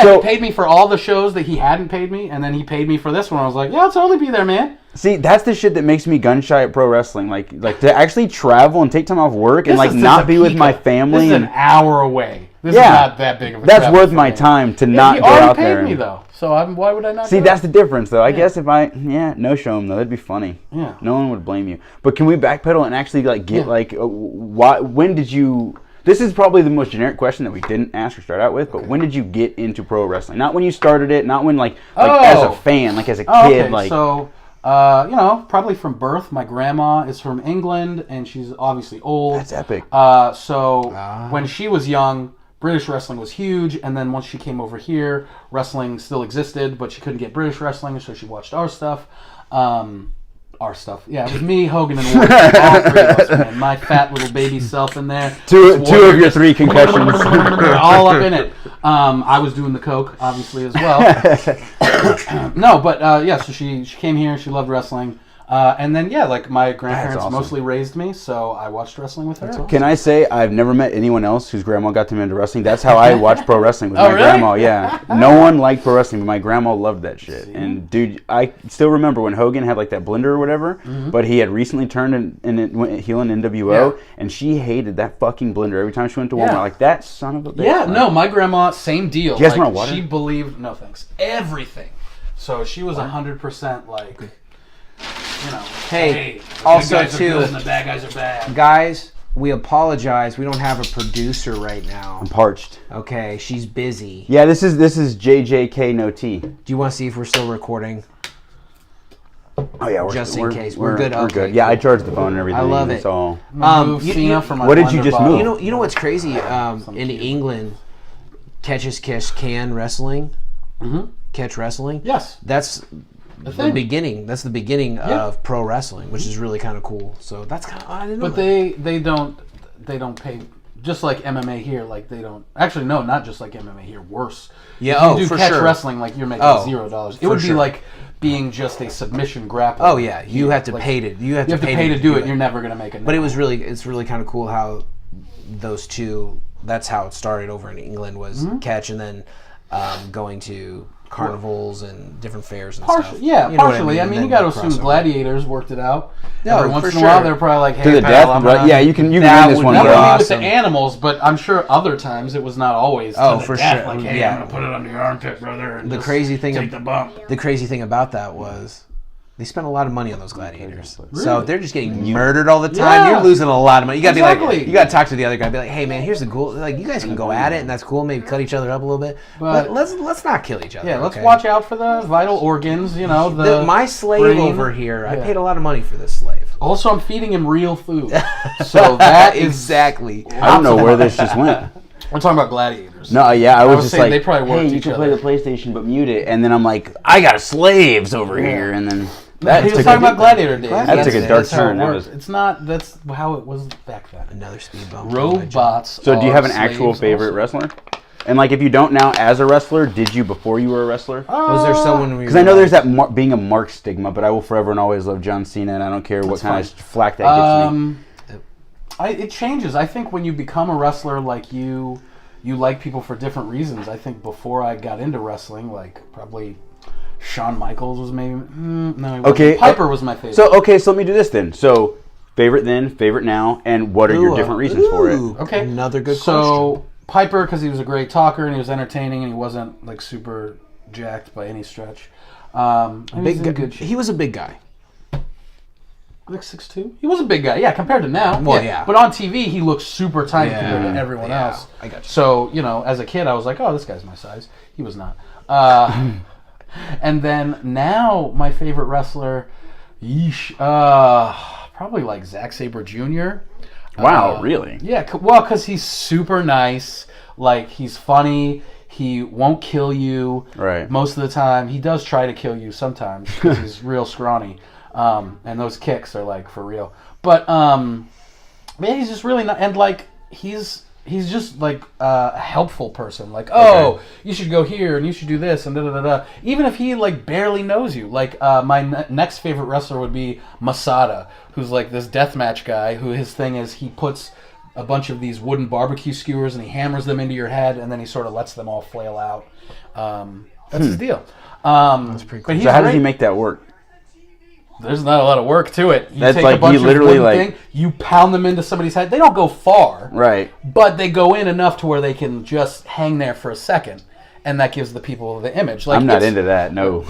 So- he paid me for all the shows that he hadn't paid me, and then he paid me for this one. I was like, yeah, I'll totally be there, man. See, that's the shit that makes me gun shy at pro wrestling. Like to actually travel and take time off work and This like is not be with Topeka. my family. This is and an hour away. This Yeah. is not that big of a that's travel worth for my me. time to Yeah, not he go already out paid there. me and- though, so why would I not? See, do that's it? the difference, though. I guess if I no show them though, that'd be funny. Yeah. No one would blame you. But can we backpedal and actually like get Yeah. like why? When did you? This is probably the most generic question that we didn't ask or start out with. But when did you get into pro wrestling? Not when you started it. Not when like as a fan, like as a kid. Okay, Like so probably from birth. My grandma is from England, and she's obviously old. That's epic. When she was young, British wrestling was huge, and then once she came over here, wrestling still existed, but she couldn't get British wrestling, so she watched our stuff. Yeah, it was me, Hogan, and Warrior. All three of us, man. My fat little baby self in there. two Warrior of your just- three concussions. all up in it. I was doing the coke, obviously, as well. No, but so she came here. She loved wrestling. And then, like my grandparents awesome. mostly raised me, so I watched wrestling with her. Can I say I've never met anyone else whose grandma got them into wrestling? That's how I watched pro wrestling with Oh, my really? grandma. Yeah, no one liked pro wrestling, but my grandma loved that shit. And dude, I still remember when Hogan had like that blender or whatever, but he had recently turned and it went heel in NWO, Yeah. and she hated that fucking blender every time she went to Walmart. Yeah. Like that son of a bitch. Yeah, Like, no, my grandma, same deal. Do you guys want water? She believed, no thanks, everything. So she was 100% like, Hey, the also, good guys are too- good and the bad guys are bad. Guys, we apologize. We don't have a producer right now. I'm parched. Okay, she's busy. Yeah, this is JJK no T. Do you want to see if we're still recording? Oh yeah, Just in case. We're good? We're Okay, good. Yeah, I cool. charged the phone and everything. I love it. So Move you- Cena you- from my what did you blender just bottle. move? You know what's crazy? In England, Catch as Can Wrestling. Catch Wrestling. Yes. That's the thing. beginning. That's the beginning Yeah. of pro wrestling, which is really kind of cool. So that's kind of I didn't know. But that. they don't pay, just like MMA here, like they don't, actually no, not just like MMA here, worse. Yeah, If oh, you do for catch sure. wrestling, like you're making Oh, $0. It for would be sure. like being just a submission grappler. Oh yeah, you have to Like, pay to You have to pay to do it. You're never gonna make it. But it's really kind of cool how those two. That's how it started over in England was catch, and then going to carnivals and different fairs and stuff. Yeah, You know what partially. I And mean, you then got to assume crossover. Gladiators worked it out. No, Every once for in a while, sure. they're probably like, "Hey, to the pal, death, I'm right? gonna-" Yeah, you can That win this would one. be Not bro. only awesome. with the animals, but I'm sure other times it was not always. Oh, to the for death, sure. Like, hey, Yeah. I'm gonna put it under your armpit, brother. And The just crazy thing take the bump. The crazy thing about that was they spent a lot of money on those gladiators. So Really? if they're just getting murdered all the time, Yeah. you're losing a lot of money. You gotta be Exactly. like, you gotta talk to the other guy, be like, hey man, here's the cool. Like you guys can go at it, and that's cool. Maybe cut each other up a little bit, but let's not kill each other. Yeah, let's okay? watch out for the vital organs. You know, My slave brain. over here, I Yeah. paid a lot of money for this slave. Also, I'm feeding him real food. So that is exactly. I don't know where this just went. We're talking about gladiators. No, yeah, I was just saying like, they probably worked hey, you each can play other. the PlayStation, but mute it. And then I'm like, I got slaves over here. And then He was talking about Gladiator days. That took a dark That's how turn. it That worked. was- It's not. That's how it was back then. Another speed bump. Robots. So do you have an are actual slaves favorite also. wrestler? And like, if you don't now, as a wrestler, did you before you were a wrestler? Was there someone? Because I know there's that being a mark stigma, but I will forever and always love John Cena, and I don't care what kind of flack that gets me. It changes. I think when you become a wrestler, like you like people for different reasons. I think before I got into wrestling, like probably Shawn Michaels was maybe no. He wasn't. Okay, Piper was my favorite. So let me do this then. So favorite then, favorite now, and what are your different reasons for it? Okay, Another good so, question. Piper, because he was a great talker and he was entertaining and he wasn't like super jacked by any stretch. He was in good shape. He was a big guy. Like 6'2"? He was a big guy, yeah, compared to now. Well, yeah. But on TV, he looks super tiny Yeah. compared to everyone Yeah, else. I got you. So, as a kid, I was like, oh, this guy's my size. He was not. And then now, my favorite wrestler, probably like Zack Sabre Jr. Wow, really? Yeah, well, because he's super nice. Like, he's funny. He won't kill you. Right. Most of the time. He does try to kill you sometimes because he's real scrawny. And those kicks are, like, for real. But, man, he's just really not... And, like, he's just, like, a helpful person. Like, oh, you should go here, and you should do this, and da-da-da-da. Even if he, like, barely knows you. Like, my next favorite wrestler would be Masada, who's, like, this deathmatch guy, who his thing is he puts a bunch of these wooden barbecue skewers, and he hammers them into your head, and then he sort of lets them all flail out. That's his deal. That's pretty cool. But he's So how does great. he make that work? There's not a lot of work to it. You That's take like a bunch he of literally, wooden like- thing, you pound them into somebody's head. They don't go far, Right. but they go in enough to where they can just hang there for a second, and that gives the people the image. Like I'm not it's- into that. No.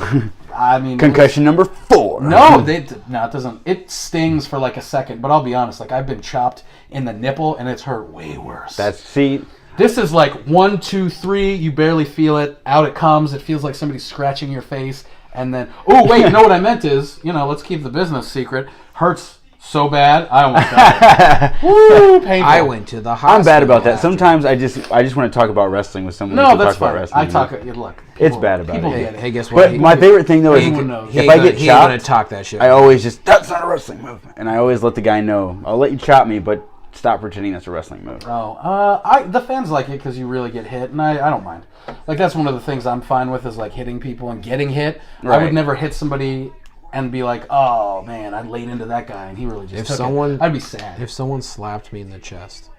I mean, Concussion number 4. No, it doesn't. It stings for like a second, but I'll be honest. Like I've been chopped in the nipple, and it's hurt way worse. This is like 1, 2, 3. You barely feel it. Out it comes. It feels like somebody's scratching your face. And then, oh, wait, no, what I meant is, let's keep the business secret. Hurts so bad, I almost died. Woo, painful. I went to the hospital. I'm bad about that. after. Sometimes I just want to talk about wrestling with someone. No, who can that's talk fine. about wrestling. I talk, look. It's people- bad about people it. get Hey, guess what? But my favorite thing though is Anyone knows. if I get he ain't gonna chopped, talk that shit. I always just that's not a wrestling move, and I always let the guy know. I'll let you chop me, but stop pretending that's a wrestling move. Oh, the fans like it because you really get hit, and I don't mind. Like that's one of the things I'm fine with is like hitting people and getting hit. I Right. would never hit somebody and be like, oh man, I laid into that guy and he really just took it. I'd be sad. If someone slapped me in the chest,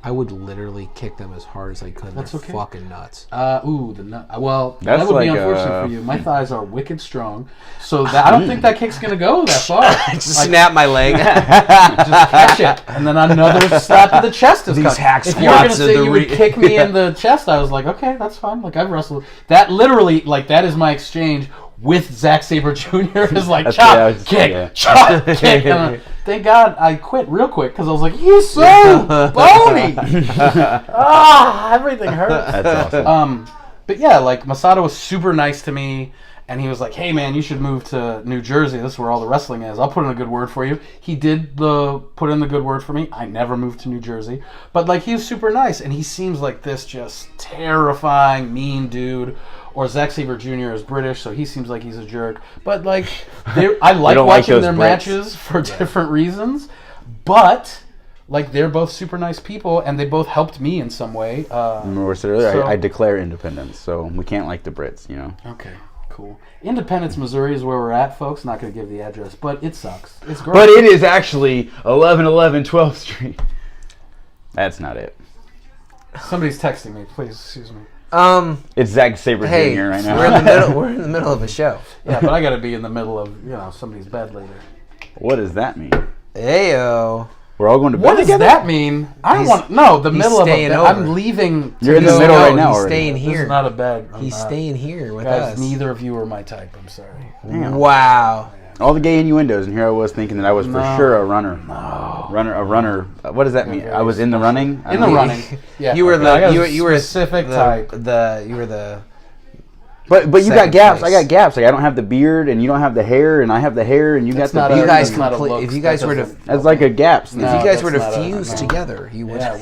I would literally kick them as hard as I could. That's They're okay. fucking nuts. The nut. Well, That's that would be like, unfortunate for you. My thighs are wicked strong, so that I don't think that kick's gonna go that far. Just snap my leg. Just catch it, and then another slap to the chest is These coming. hack If you were gonna squats of say the you would kick me in the chest, I was like, okay, that's fine. Like I've wrestled. That literally, like that is my exchange with Zack Sabre Jr. is like That's chop, what I was- kick, yeah. chop, kick. And, thank God I quit real quick because I was like, he's so bony. Everything hurts. That's awesome. But yeah, like Masada was super nice to me, and he was like, "Hey man, you should move to New Jersey. This is where all the wrestling is. I'll put in a good word for you." He did put in the good word for me. I never moved to New Jersey, but like he was super nice, and he seems like this just terrifying, mean dude. Or Zack Sabre Jr. is British, so he seems like he's a jerk. But like, I like don't like watching those their Brits. matches for different reasons, but. Like they're both super nice people, and they both helped me in some way. Remember what I said earlier? so- I declare independence, so we can't like the Brits, you know. Okay, cool. Independence, Missouri is where we're at, folks. Not going to give the address, but it sucks. It's great. But it is actually 1111 12th Street. That's not it. Somebody's texting me. Please, excuse me. It's Zack Sabre Hey, Jr. right now. we're in the middle. We're in the middle of a show. Yeah, but I got to be in the middle of somebody's bed later. What does that mean? Heyo. We're all going to bed What does together? that mean? I don't He's- want. No, the he's middle of a staying bed. over. I'm leaving. to You're in the go- middle No, right now he's already. staying This here. is not a bed. I'm He's not. staying here with Guys, us. neither of you are my type. I'm sorry. Damn. Wow. All the gay innuendos, and here I was thinking that I was for No. sure a runner. No. A runner. What does that mean? I was in the running? I In don't the know. running. Yeah. You were I got the a you were specific the, type. You were the But you got second gaps. place. I got gaps. Like I don't have the beard, and you don't have the hair, and I have the hair, and you got the not beard. You guys That's not a complete. looks. If you guys That were to, doesn't- That's like a gaps. if No, you guys were to that's not a- fuse no. together, you would. Yeah,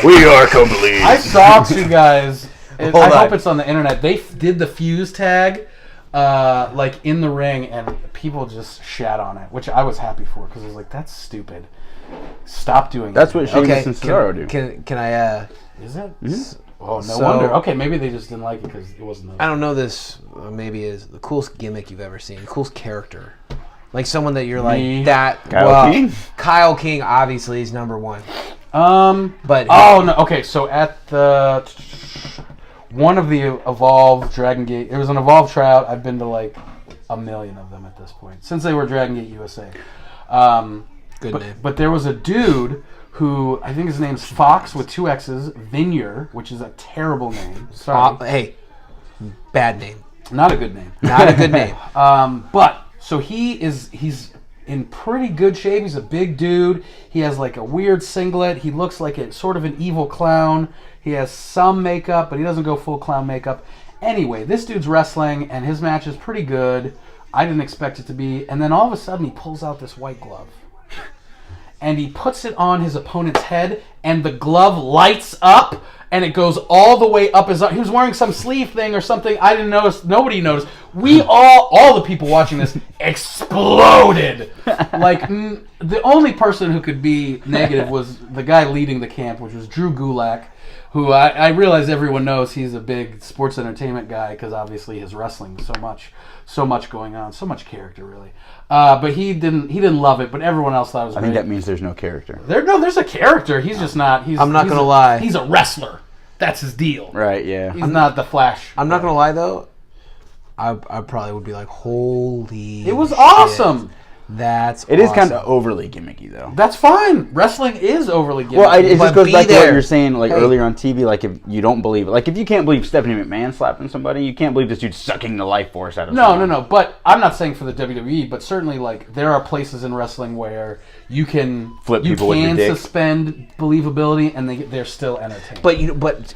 we are complete. I saw two guys. I Hold hope on. it's on the internet. They did the fuse tag, like in the ring, and people just shat on it, which I was happy for because I was like, "That's stupid. Stop doing That's it." what Sheamus Okay, and Cesaro do. can I? Is it? Oh, no So- wonder. Okay, maybe they just didn't like it because it wasn't. I don't know this. Maybe is the coolest gimmick you've ever seen. The coolest character, like someone that you're like Me. that. Kyle King? Kyle King obviously is number one. But Oh no. Okay, so at the one of the Evolve Dragon Gate, it was an Evolve tryout. I've been to like a million of them at this point since they were Dragon Gate USA. good name. But there was a dude who I think his name's Fox with 2 X's, Vineyard, which is a terrible name. Sorry, Hey, bad name. not a good name. Not a good name. But so he's in pretty good shape. He's a big dude. He has like a weird singlet. He looks like a sort of an evil clown. He has some makeup, but he doesn't go full clown makeup. Anyway, this dude's wrestling, and his match is pretty good. I didn't expect it to be. And then all of a sudden, he pulls out this white glove. And he puts it on his opponent's head, and the glove lights up, and it goes all the way up his arm. He was wearing some sleeve thing or something. I didn't notice. Nobody noticed. We all the people watching this exploded. Like, the only person who could be negative was the guy leading the camp, which was Drew Gulak, who I realize everyone knows he's a big sports entertainment guy because obviously his wrestling so much going on, so much character really. But he didn't love it, but everyone else thought it was I great. think that means there's no character. There's a character. He's just not. I'm not gonna lie. He's a wrestler. That's his deal. Right, yeah. He's not the Flash. I'm not gonna lie though. I probably would be like, holy. It was shit. awesome. That's It is awesome. kind of overly gimmicky, though. That's fine. Wrestling is overly gimmicky. Well, it But just goes be back to what there. you were saying like Hey. earlier on TV. Like, if you don't believe it. Like, if you can't believe Stephanie McMahon slapping somebody, you can't believe this dude sucking the life force out of someone. No. But I'm not saying for the WWE, but certainly like there are places in wrestling where you can Flip people with your dick. suspend believability and they're still entertained. But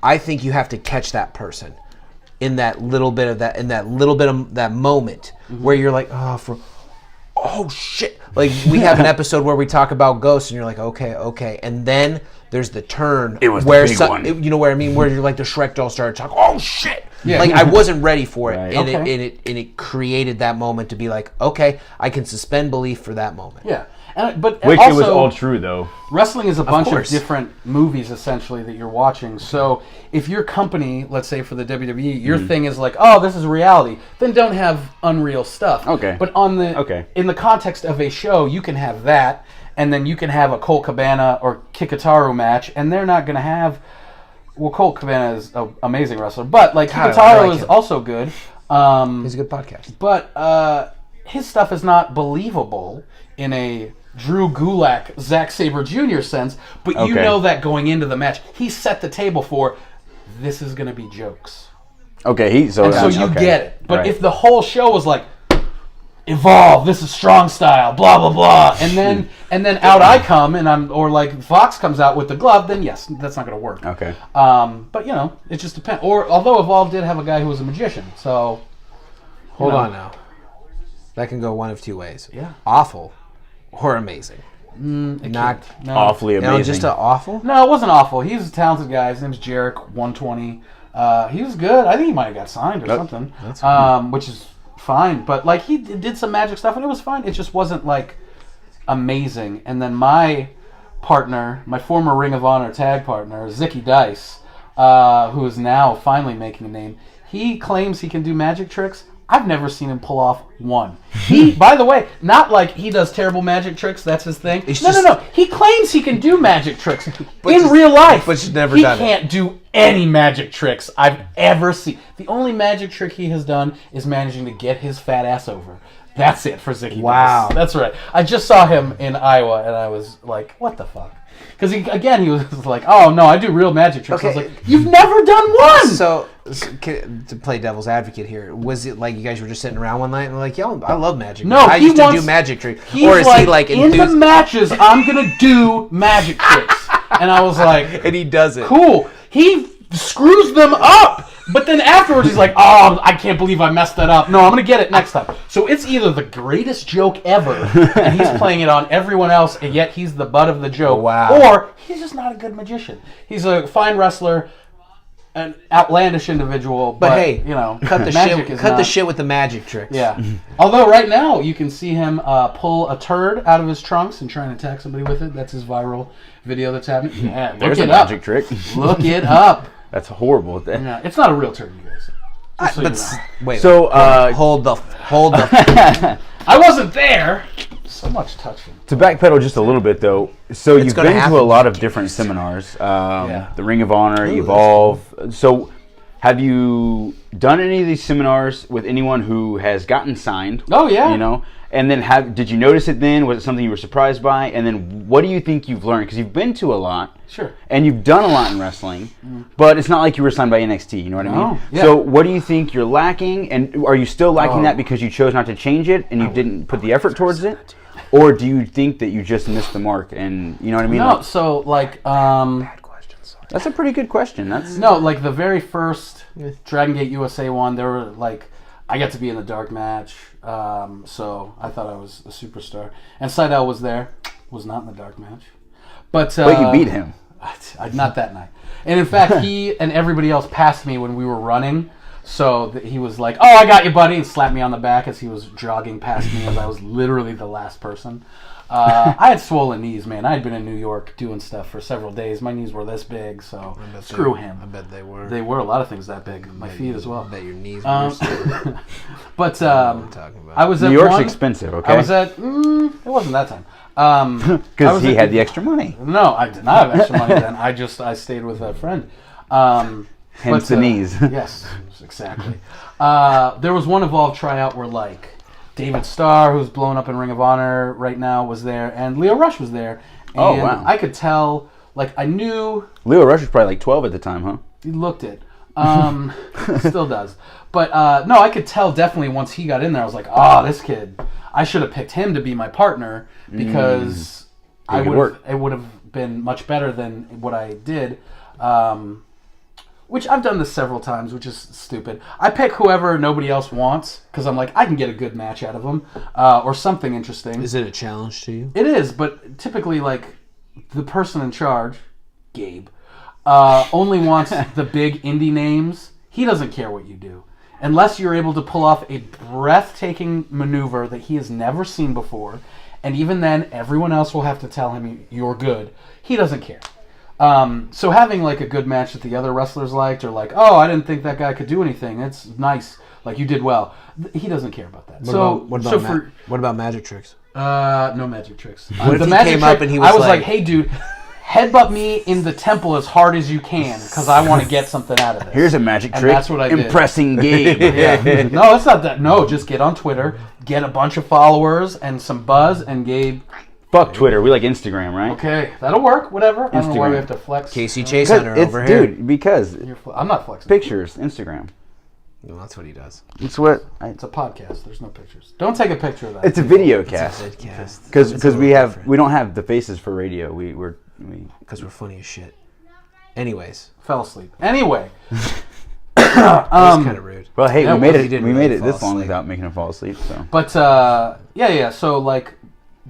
I think you have to catch that person in that little bit of that moment where you're like, oh shit. Like, we have an episode where we talk about ghosts and you're like, okay, and then there's the turn. It was the where big one. you know what I mean? Where you're like the Shrek doll started talking. Oh shit! Yeah. Like, I wasn't ready for it, Right. and Okay. it created that moment to be like, okay, I can suspend belief for that moment. yeah. But Which also, it was all true, though. wrestling is a bunch of course. different movies essentially that you're watching. So if your company, let's say for the WWE, your thing is like, oh, this is reality, then don't have unreal stuff. Okay. But Okay. in the context of a show, you can have that, and then you can have a Colt Cabana or Kikutaru match, and they're not going to have. Well, Colt Cabana is an amazing wrestler, but like God, I Kikutaru like is him. also good. It's a good podcast. But his stuff is not believable in a Drew Gulak, Zack Sabre Jr. sense, but you Okay. know that going into the match, he set the table for this is going to be jokes. Okay, So you okay. get it. But Right. if the whole show was like, Evolve, this is strong style, blah blah blah, and then out I come or like Fox comes out with the glove, then yes, that's not going to work. Okay. But you know, it just depends. Or although Evolve did have a guy who was a magician, so Hold know. on now. That can go one of two ways. Yeah. Awful or amazing. Not no. Awfully amazing. just a awful. No, it wasn't awful. He's a talented guy. His name's Jarek 120. He was good. I think he might have got signed or something. Which is fine. But like he did some magic stuff and it was fine. It just wasn't like amazing. And then my partner, my former Ring of Honor tag partner, Zicky Dice, who is now finally making a name, he claims he can do magic tricks. I've never seen him pull off one. He, by the way, not like he does terrible magic tricks. That's his thing. No. He claims he can do magic tricks in real life. but he's never he done it. can't do any magic tricks I've ever seen. The only magic trick he has done is managing to get his fat ass over. That's it for Zicky. Wow. Dice. That's right. I just saw him in Iowa, and I was like, what the fuck? Because he was like, oh, no, I do real magic tricks. I was Okay. like, you've never done one! So, to play devil's advocate here, was it like you guys were just sitting around one night and like, yo, I love magic. No, I he used to wants- do magic tricks. He's Or is like, he like in the enthused? matches, I'm going to do magic tricks. And I was like, And he does it. cool. He screws them up. But then afterwards, he's like, "Oh, I can't believe I messed that up. No, I'm gonna get it next time." So it's either the greatest joke ever, and he's playing it on everyone else, and yet he's the butt of the joke, Wow. or he's just not a good magician. He's a fine wrestler, an outlandish individual, but hey, you know, cut the magic shit. is Cut the not- shit with the magic tricks. Yeah. Although right now you can see him pull a turd out of his trunks and trying to attack somebody with it. That's his viral video that's happening. Yeah, look There's it a up. magic trick. Look it up. That's horrible. Yeah, it's not a real turd, you guys. Just so you know. Wait. So, hold the. I wasn't there. So much touching. to backpedal just a little bit, though. So you've gonna been to happen. a lot of different seminars. Yeah. The Ring of Honor, Evolve. So have you done any of these seminars with anyone who has gotten signed? Oh, yeah. You know? And then did you notice it then? Was it something you were surprised by? And then what do you think you've learned? Because you've been to a lot. Sure. And you've done a lot in wrestling, but it's not like you were signed by NXT, you know what I mean? No, yeah. So what do you think you're lacking? And are you still lacking Oh. that because you chose not to change it and you didn't put the effort towards it? Or do you think that you just missed the mark and, you know what I mean? No, Like, so like that's a pretty good question. That's no, like the very first Dragon Gate USA one, there were like I got to be in the dark match, so I thought I was a superstar. And Seidel was there, was not in the dark match, but you beat him. Not that night. And in fact, he and everybody else passed me when we were running. So he was like, "Oh, I got you, buddy," and slapped me on the back as he was jogging past me, as I was literally the last person. I had swollen knees, man. I had been in New York doing stuff for several days. My knees were this big, so screw him. I bet they were. They were a lot of things that big. My feet as well. I bet your knees were sore. But I'm talking about. I was at New York's one, expensive, okay? I was at. It wasn't that time. I Because was he at had the extra money. No, I did not have extra money then. I stayed with a friend. Hence the knees. Yes, exactly. There was one Evolve tryout where like David Starr, who's blown up in Ring of Honor right now, was there, and Leo Rush was there. And Oh, wow. I could tell, like I knew Leo Rush was probably like 12 at the time, huh? he looked it. Still does. But no, I could tell definitely once he got in there, I was like, oh, this kid, I should have picked him to be my partner because It could work. it would have been much better than what I did. Which I've done this several times, which is stupid. I pick whoever nobody else wants because I'm like, I can get a good match out of them or something interesting. Is it a challenge to you? It is, but typically, like, the person in charge, Gabe, only wants the big indie names. He doesn't care what you do. Unless you're able to pull off a breathtaking maneuver that he has never seen before, and even then, everyone else will have to tell him you're good. He doesn't care. So having, like, a good match that the other wrestlers liked, or like, oh, I didn't think that guy could do anything. It's nice. Like, you did well. He doesn't care about that. What about magic tricks? No magic tricks. What if the he magic came up trick, and he was I was like, like- "Hey, dude, headbutt me in the temple as hard as you can, because I want to get something out of this." Here's a magic And trick. that's what I did. Impressing Gabe. Yeah. No, it's not that. No, just get on Twitter, get a bunch of followers and some buzz, and Gabe. Fuck Twitter. We like Instagram, right? Okay, that'll work. Whatever. I don't know why Instagram. we have to flex. Casey Chase Hunter It's, over here. dude, because I'm not flexing. pictures, Instagram. Well, that's what he does. It's what It's a podcast. There's no pictures. Don't take a picture of that. it's a video cast. Vidcast. Because we don't have the faces for radio. We Because we're funny as shit. Anyways, Fell asleep. Anyway. that was kind of rude. well, hey, Yeah, we made well, he it. didn't We really made it fall this long asleep. without making him fall asleep. So But yeah. So like,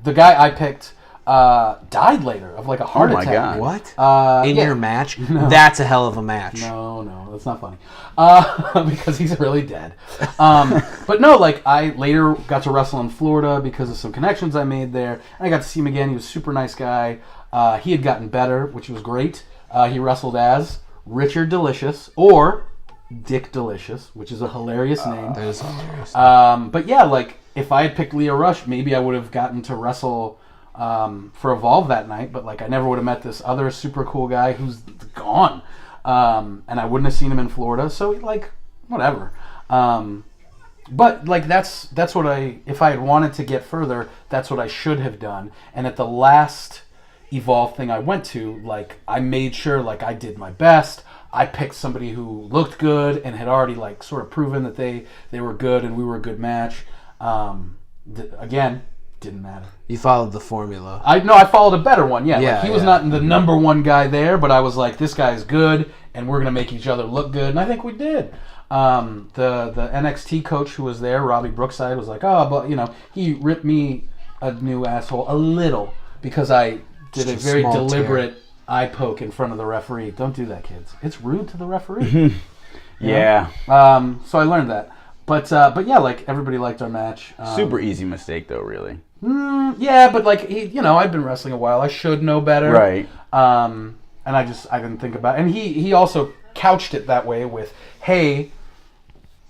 the guy I picked died later of like a heart Oh my attack. God. What? In yeah. your match? That's a hell of a match. No, that's not funny. Because he's really dead. But no, like I later got to wrestle in Florida because of some connections I made there. And I got to see him again. He was a super nice guy. He had gotten better, which was great. He wrestled as Richard Delicious or Dick Delicious, which is a hilarious name. That is hilarious. But yeah, like if I had picked Leo Rush, maybe I would have gotten to wrestle for Evolve that night. But like I never would have met this other super cool guy who's gone, and I wouldn't have seen him in Florida. So like whatever. But like that's what if I had wanted to get further, that's what I should have done. And at the last Evolve thing I went to, like I made sure like I did my best. I picked somebody who looked good and had already like sort of proven that they were good and we were a good match. Again, didn't matter. You followed the formula. I followed a better one. Yeah, Yeah, like he was yeah. not the number one guy there, but I was like, this guy's good and we're gonna make each other look good, and I think we did. The NXT coach who was there, Robbie Brookside, was like, oh, but he ripped me a new asshole a little because I did a very deliberate eye poke in front of the referee. Don't do that, kids. It's rude to the referee. Yeah. So I learned that. But yeah, like everybody liked our match. Super easy mistake though, really. Yeah, but like I've been wrestling a while. I should know better. Right. And I didn't think about it. And he also couched it that way with, hey,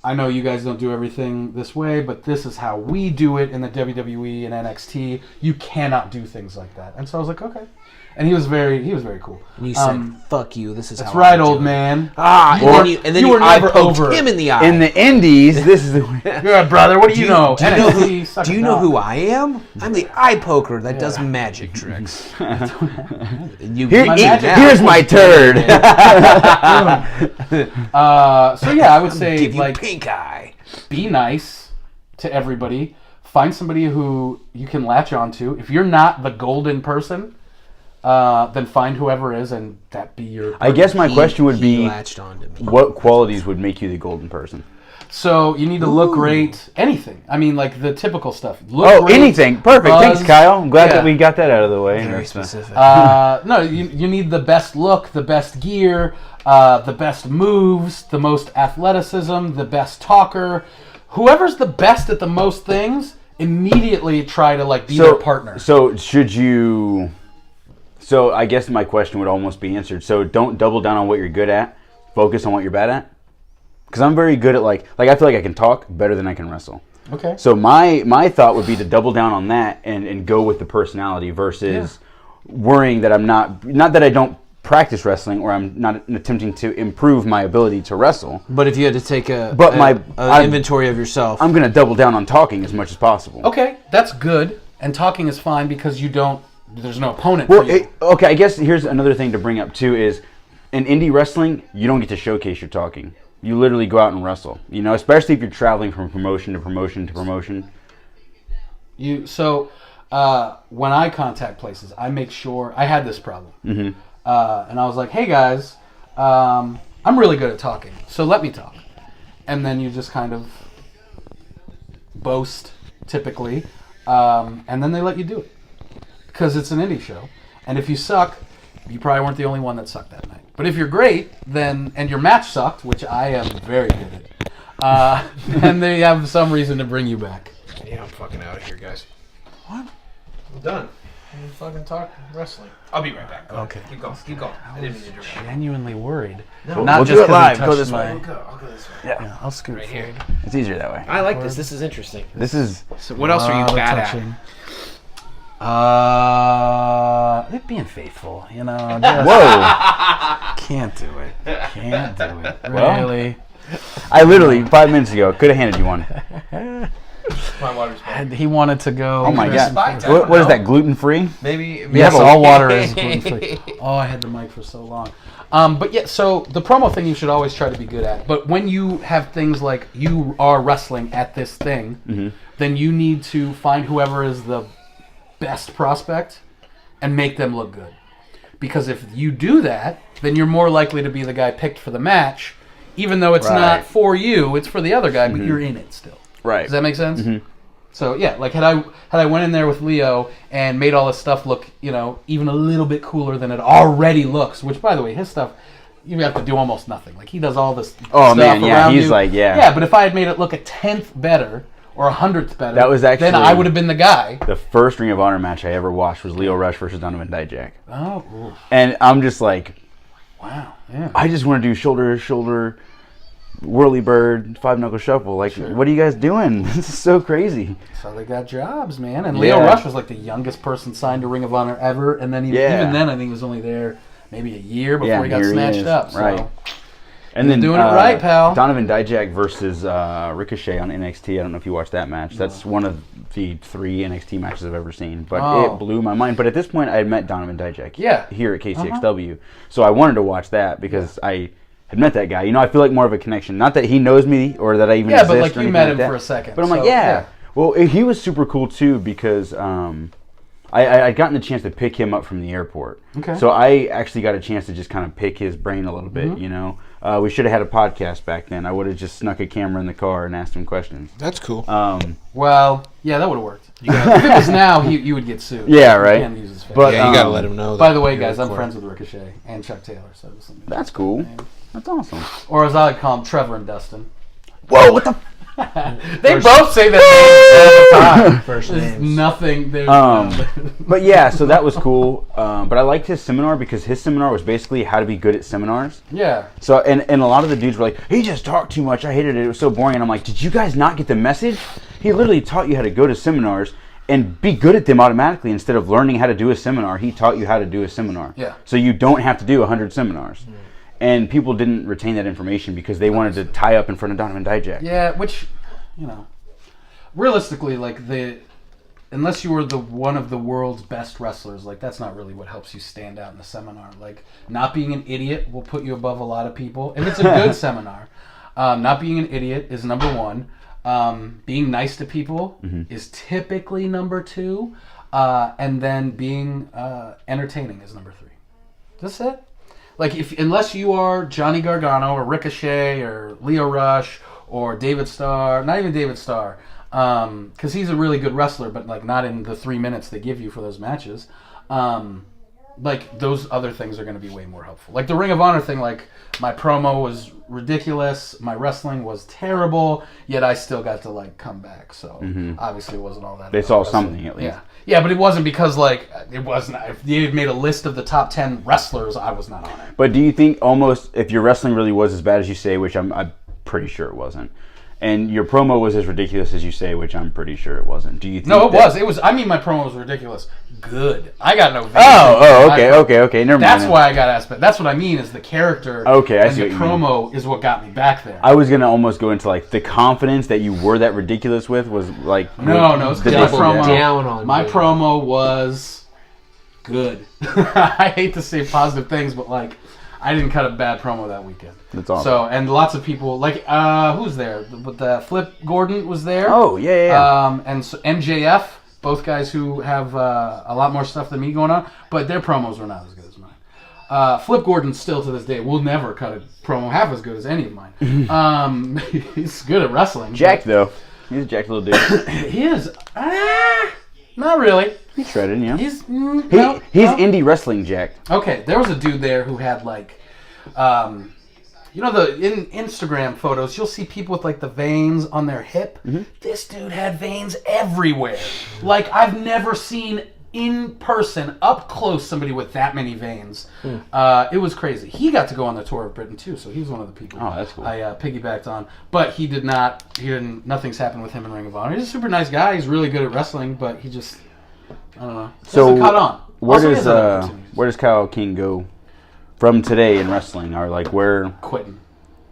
I know you guys don't do everything this way, but this is how we do it in the WWE and NXT. You cannot do things like that. And so I was like, okay. And he was very cool. And you said, "Fuck you. This is that's how." Right, I do old it." man. And then you eye poked him in the eye. In the Indies, this is the way. Yeah, brother. What do you know? Do you know who I am? I'm the eye poker that does magic tricks. Here's my turd. So yeah, I would say give you like pink eye. Be nice to everybody. Find somebody who you can latch onto. If you're not the golden person, then find whoever is, and that be your. I guess my question would be, latched onto me. What qualities would make you the golden person? So you need to look great. Anything. I mean, like the typical stuff. Look great, anything. Perfect. buzz. Thanks, Kyle. I'm glad that we got that out of the way. Very specific. No, you need the best look, the best gear, the best moves, the most athleticism, the best talker. Whoever's the best at the most things, immediately try to be their partner. So should you? So I guess my question would almost be answered. So don't double down on what you're good at. Focus on what you're bad at. Because I'm very good at like I feel like I can talk better than I can wrestle. Okay. So my thought would be to double down on that and go with the personality versus worrying that I'm not that I don't practice wrestling or I'm not attempting to improve my ability to wrestle. But if you had to take an inventory of yourself, I'm going to double down on talking as much as possible. Okay, that's good. And talking is fine because there's no opponent for you. Okay, I guess here's another thing to bring up too is in indie wrestling, you don't get to showcase your talking. You literally go out and wrestle. Especially if you're traveling from promotion to promotion to promotion. When I contact places, I make sure I had this problem. Mm-hmm. And I was like, hey guys, I'm really good at talking, so let me talk. And then you just kind of boast, typically, and then they let you do it. Because it's an indie show. And if you suck, you probably weren't the only one that sucked that night. But if you're great, and your match sucked, which I am very good at, then they have some reason to bring you back. Yeah, I'm fucking out of here, guys. What? I'm done. I'm fucking talking wrestling. I'll be right back. Okay. Keep going. I didn't mean to interrupt. Genuinely worried. No, Not we'll just do it 'cause I live. Go touched this my- way. I'll go this way. Yeah, I'll scoot Right here. forward. It's easier that way. I like this. This is interesting. This is... So what else are you bad touching. Being faithful, just Whoa! can't do it. Can't do it. Well, Really? I literally, 5 minutes ago, could have handed you one. My water's And he wanted to go. Oh my Chris god. Spiked, I What don't is know. that, gluten-free? Maybe Yes, all water is gluten-free. Oh, I had the mic for so long. But yeah, so the promo thing you should always try to be good at. But when you have things like you are wrestling at this thing, then you need to find whoever is the best prospect and make them look good. Because if you do that, then you're more likely to be the guy picked for the match, even though it's not for you, it's for the other guy, but you're in it still. Right. Does that make sense? Mm-hmm. So yeah, like had I went in there with Leo and made all this stuff look, even a little bit cooler than it already looks, which by the way, his stuff, you have to do almost nothing. Like he does all this stuff Oh man, yeah, around he's you. like, yeah. Yeah, but if I had made it look a 10th better or a 100th better, That was actually- then I would have been the guy. The first Ring of Honor match I ever watched was Leo Rush versus Donovan Dijak. Oh, ooh, And I'm just like, wow, yeah. I just want to do shoulder to shoulder, whirly bird, 5-knuckle shuffle. Like, what are you guys doing? This is so crazy. So they got jobs, man. And Leo Yeah. Rush was like the youngest person signed to Ring of Honor ever, and then even then, I think he was only there maybe a year before he got here snatched is. up. So. Right. And then doing it right, pal. Donovan Dijak versus Ricochet on NXT. I don't know if you watched that match. That's one of the 3 NXT matches I've ever seen. But it blew my mind. But at this point, I had met Donovan Dijak here at KCXW. So I wanted to watch that because I had met that guy. I feel like more of a connection. Not that he knows me or that I even exist but like or you anything met like him that. for a second. But I'm like, so, yeah. Well, he was super cool too because I'd gotten the chance to pick him up from the airport. Okay. So I actually got a chance to just kind of pick his brain a little bit, you know. We should have had a podcast back then. I would have just snuck a camera in the car and asked him questions. That's cool. Well, yeah, that would have worked. If it was now, you would get sued. Yeah, You right. can't use his face. But, Yeah, you gotta let him know. by that the way, you're guys, I'm recording. friends with Ricochet and Chuck Taylor, so just let me- That's cool. That's awesome. or as I like to call them, Trevor and Dustin. Whoa, what the? They both say that all the time. First There's names. nothing. There's But yeah, so that was cool. But I liked his seminar because his seminar was basically how to be good at seminars. yeah. So, and a lot of the dudes were like, he just talked too much. I hated it. It was so boring. And I'm like, did you guys not get the message? He literally taught you how to go to seminars and be good at them automatically instead of learning how to do a seminar. He taught you how to do a seminar. Yeah. So you don't have to do 100 seminars. And people didn't retain that information because they wanted to tie up in front of Donovan Dijak. Yeah, which, you know, realistically, like unless you were one of the world's best wrestlers, like that's not really what helps you stand out in the seminar. Like not being an idiot will put you above a lot of people, and it's a good seminar. Not being an idiot is number one. Being nice to people is typically number two, and then being entertaining is number three. That's it. Like unless you are Johnny Gargano or Ricochet or Leo Rush or David Starr, not even David Starr, because he's a really good wrestler, but like not in the 3 minutes they give you for those matches. Like those other things are going to be way more helpful. Like the Ring of Honor thing, like my promo was ridiculous, my wrestling was terrible, yet I still got to like come back. So obviously it wasn't all that. They about saw wrestling. something at least. Yeah. Yeah, but it wasn't because like it wasn't. If you had made a list of the top 10 wrestlers, I was not on it. But do you think almost if your wrestling really was as bad as you say, which I'm pretty sure it wasn't, and your promo was as ridiculous as you say, which I'm pretty sure it wasn't. Do you think No, it was. It was. I mean, my promo was ridiculous. Good. I got no. Okay. Never mind. That's why I got asked. But that's what I mean is the character. Okay, I and see the what you mean. promo is what got me back there. I was gonna almost go into like the confidence that you were that ridiculous with was like No, it's the because my double promo. down on my me. promo was good. I hate to say positive things, but like I didn't cut a bad promo that weekend. That's awesome. So and lots of people like who's there? But Flip Gordon was there. Oh yeah. And so MJF, both guys who have a lot more stuff than me going on, but their promos were not as good as mine. Flip Gordon still to this day will never cut a promo half as good as any of mine. He's good at wrestling. Jacked though. He's a jacked little dude. He is. Not really. He's shredded, yeah. He's He's no. indie wrestling jacked. Okay, there was a dude there who had like, you know, in Instagram photos, you'll see people with like the veins on their hip. This dude had veins everywhere. Like I've never seen in person, up close, somebody with that many veins. It was crazy. He got to go on the tour of Britain too, so he was one of the people. Oh, that's cool. I piggybacked on, but he did not. He didn't. Nothing's happened with him in Ring of Honor. He's a super nice guy. He's really good at wrestling, but he just, I don't know. So Hasn't caught on. Where Also, he does has other opportunities. where does Kyle King go from today in wrestling? Or like where? Quitting,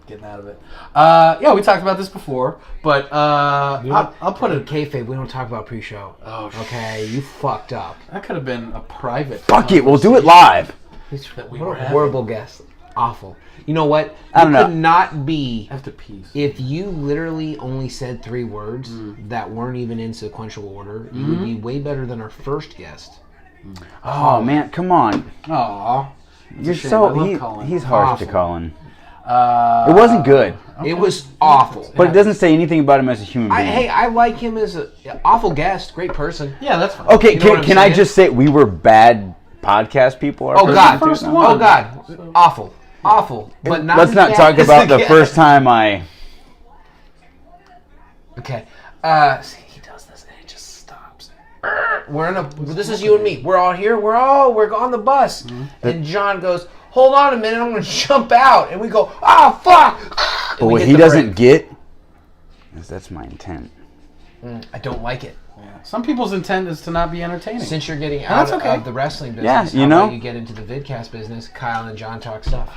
getting out of it. Yeah, we talked about this before, but I'll put it. Kayfabe, we don't talk about pre-show. Oh, Okay, you fucked up. That could have been a private. Fuck it, we'll do it live. That we What were a having. horrible guest. Awful. You know what? I don't You know. could not be I have to pee. if you literally only said 3 words that weren't even in sequential order. You would be way better than our first guest. Oh man, come on. Aw. You're shame. I so love Colin. he's harsh to Awful. Colin. It wasn't good, It was awful. but it doesn't say anything about him as a human being. Hey, I like him as a awful guest, great person. Yeah, that's fine. Okay, You know what I'm can I saying? just say we were bad podcast people? our Oh first God! two? first No. one. Oh God! Awful. But not Let's as not bad talk as about the guest. first time I. Okay. See, he does this and it just stops. We're in a. This is you and me. We're all here. We're on the bus, and John goes, "Hold on a minute. I'm going to jump out," and we go, "Oh fuck!" But what he doesn't get is that's my intent. I don't like it. Yeah. Some people's intent is to not be entertaining. Since you're getting That's out okay. of the wrestling Yeah, business, you how know. about you get into the vidcast business? Kyle and John talk stuff.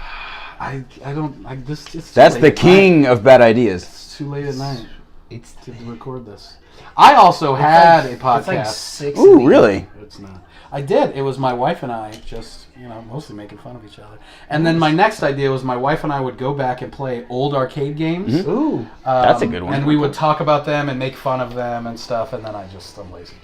I don't. It's too That's late the at night. king of bad ideas. It's too late at night It's to record this. I also had a podcast. It's like 6. Ooh, in the really? It's not. I did. It was my wife and I just, mostly making fun of each other. And then my next idea was my wife and I would go back and play old arcade games. Ooh. That's a good one. And we would talk about them and make fun of them and stuff. And then I'm lazy.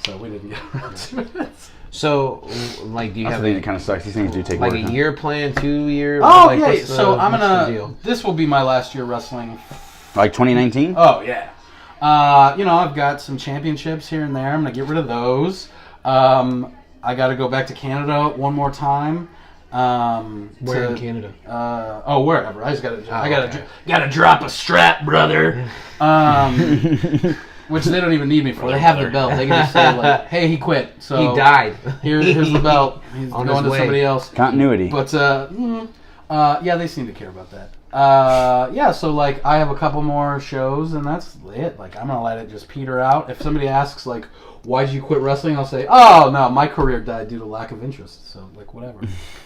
So we didn't get around to it. So, like, do you That's have the thing that kind of sucks. These things do take like work. a huh? year plan, 2 year? Oh like, yeah, what's the- so I'm what's the deal? gonna. This will be my last year wrestling. Like 2019? Oh yeah. I've got some championships here and there. I'm gonna get rid of those. I got to go back to Canada one more time. Where in Canada? Wherever. I just gotta. I gotta. okay. Gotta drop a strap, brother. Which they don't even need me for. They have the belt. They can just say like, "Hey, he quit." So He died. Here's the belt. He's On going his to way. somebody else. Continuity. But yeah, they seem to care about that. So like I have a couple more shows and that's it. Like I'm gonna let it just peter out. If somebody asks like, "Why'd you quit wrestling?" I'll say, "Oh no, my career died due to lack of interest." So like whatever.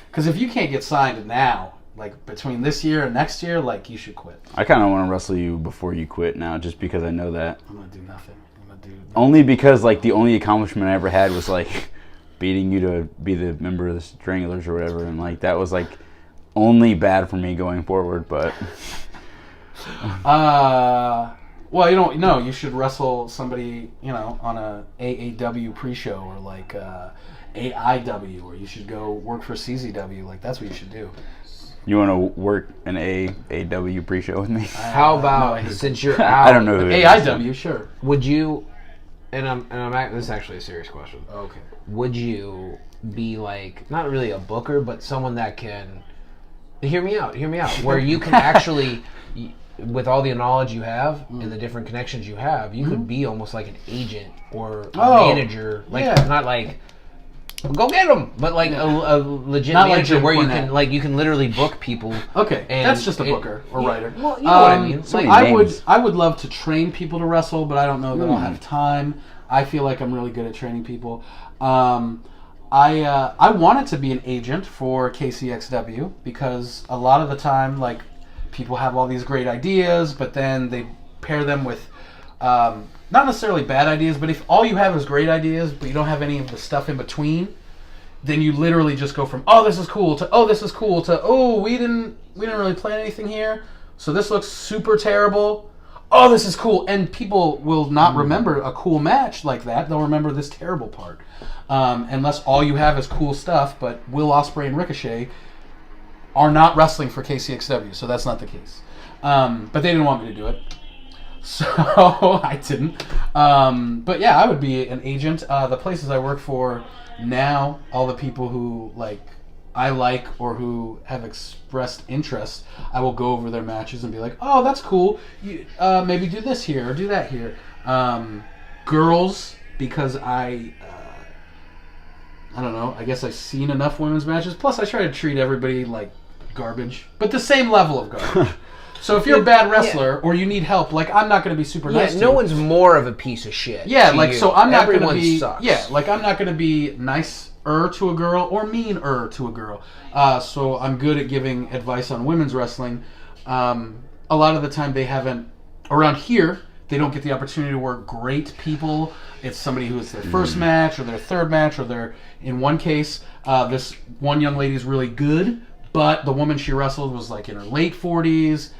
Because if you can't get signed now, like between this year and next year, like you should quit. I kind of want to wrestle you before you quit now, just because I know that. I'm gonna do nothing. I'm gonna do. Only because like the only accomplishment I ever had was like beating you to be the member of the Stranglers or whatever, and like that was like only bad for me going forward. But Well, you don't know. You should wrestle somebody, on a AAW pre-show or like AIW, or you should go work for CZW. Like that's what you should do. you want to work an AAW pre-show with me? How about No, since you're out? I don't know who it is. AIW, sure. Would you? This is actually a serious question. Okay. Would you be like not really a booker, but someone that can hear me out, where you can actually, with all the knowledge you have and the different connections you have, you could be almost like an agent or a manager, like yeah. not like go get them, but like a legit Not like manager Jim where you Cornette. can you can literally book people. Okay, And that's just a it- booker or yeah, writer. well, you know what I mean. so Like, many I would names. I would love to train people to wrestle, but I don't know that I'll have time. I feel like I'm really good at training people. I wanted to be an agent for KCXW because a lot of the time, like, people have all these great ideas, but then they pair them with not necessarily bad ideas, but if all you have is great ideas, but you don't have any of the stuff in between, then you literally just go from oh this is cool to oh this is cool to oh we didn't really plan anything here, so this looks super terrible. Oh, this is cool, and people will not remember a cool match like that. They'll remember this terrible part, unless all you have is cool stuff. But Will Ospreay and Ricochet are not wrestling for KCXW, so that's not the case. But they didn't want me to do it, so I didn't. But yeah, I would be an agent. The places I work for now, all the people who I like or who have expressed interest, I will go over their matches and be like, oh, that's cool. You, maybe do this here or do that here. Girls, because I don't know, I guess I've seen enough women's matches. Plus, I try to treat everybody like garbage, but the same level of garbage. So if you're a bad wrestler or you need help, like I'm not going to be super nice to no you. one's more of a piece of shit. Yeah, to like you. so I'm not going to Everyone be sucks. I'm not going to be nicer to a girl or meaner to a girl. So I'm good at giving advice on women's wrestling. A lot of the time they haven't around here. They don't get the opportunity to work great people. It's somebody who is their first match or their third match, or they're in one case. This one young lady's really good, but the woman she wrestled was like in her late 40s.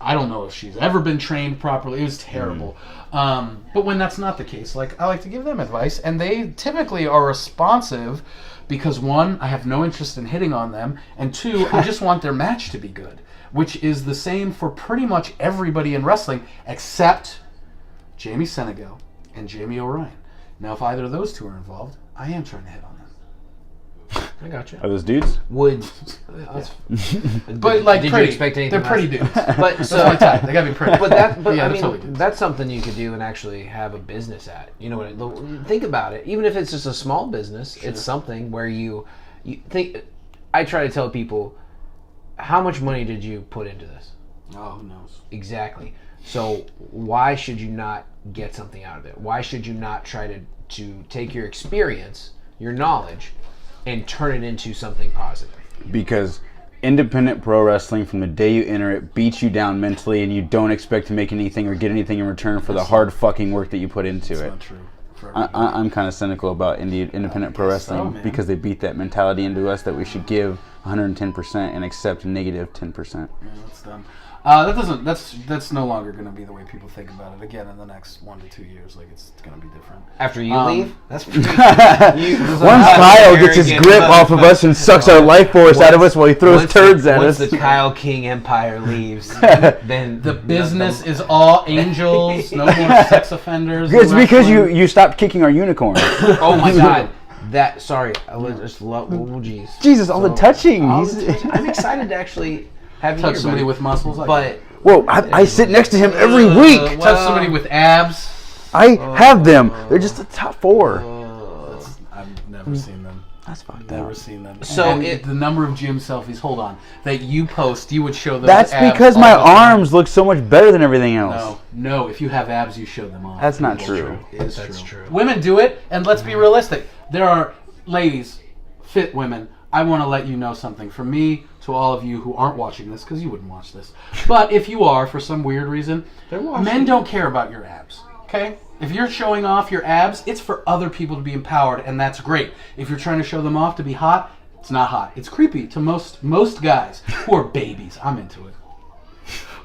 I don't know if she's ever been trained properly. It was terrible. But when that's not the case, like I like to give them advice, and they typically are responsive because one, I have no interest in hitting on them, and two, I just want their match to be good, which is the same for pretty much everybody in wrestling except Jamie Senegal and Jamie O'Ryan. Now, if either of those two are involved, I am trying to hit on them. I got you. Are those dudes? Would, But like, did pretty, you expect anything? they're pretty less? dudes. But That's so, my type. They gotta be pretty. but that, but yeah, I they're mean, totally dudes. that's something you could do and actually have a business at. You know what? Think about it. Even if it's just a small business, it's something where you think. I try to tell people, how much money did you put into this? Oh, who knows? Exactly. So why should you not get something out of it? Why should you not try to take your experience, your knowledge, and turn it into something positive? Because independent pro wrestling, from the day you enter it, beats you down mentally, and you don't expect to make anything or get anything in return for the hard fucking work that you put into It's it. not true. For I'm kind of cynical about independent pro guess so, wrestling man. because they beat that mentality into us that we should give 110% and accept negative 10%. Yeah, that's dumb. That doesn't. That's no longer going to be the way people think about it. Again, in the next 1 to 2 years, like it's going to be different. After you leave, that's Once Kyle gets his grip off of us and sucks our life force out of us while he throws turds at us. Once the Kyle King Empire leaves, then The business is all angels. No more sex offenders. It's no because wrestling. you stopped kicking our unicorn. Oh my God! Sorry, I was just love. Oh jeez. Jesus, all the touching. I'm excited to actually have you touch here, somebody buddy. with muscles. But Whoa, I sit next to him every week. touch somebody with abs. I have them. They're just the top 4. I've never seen them. That's fucked Never up. seen them. So And the number of gym selfies. Hold on, that you post, you would show those. That's abs because all my the time. arms look so much better than everything else. No. If you have abs, you show them off. That's not It's true. It is That's true. Women do it, and let's be realistic. There are ladies, fit women. I want to let you know something. From me to all of you who aren't watching this, because you wouldn't watch this, but if you are for some weird reason, men don't care about your abs. Okay? If you're showing off your abs, it's for other people to be empowered, and that's great. If you're trying to show them off to be hot, it's not hot. It's creepy to most guys who are babies. I'm into it.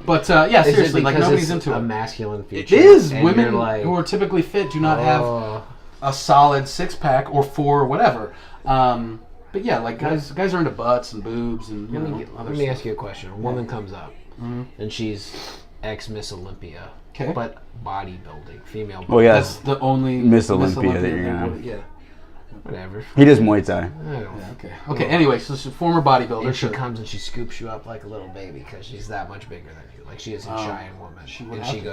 But yeah, seriously, like nobody's into a it. masculine feature. It is. and Women you're like, who are typically fit do not have a solid 6-pack or 4 or whatever. But yeah, like guys are into butts and boobs and you know, other Let me stuff. ask you a question. A woman comes up, and she's ex-Miss Olympia, 'Kay. but bodybuilding, female. Well, yeah, That's the only Miss Olympia that they you're gonna- would- Yeah. Whatever. he does Muay Thai. I don't know. Yeah. Okay. Okay. Anyway, so she's a former bodybuilder. And she sure. comes and she scoops you up like a little baby because she's that much bigger than you. Like she is a giant woman. she would and have she to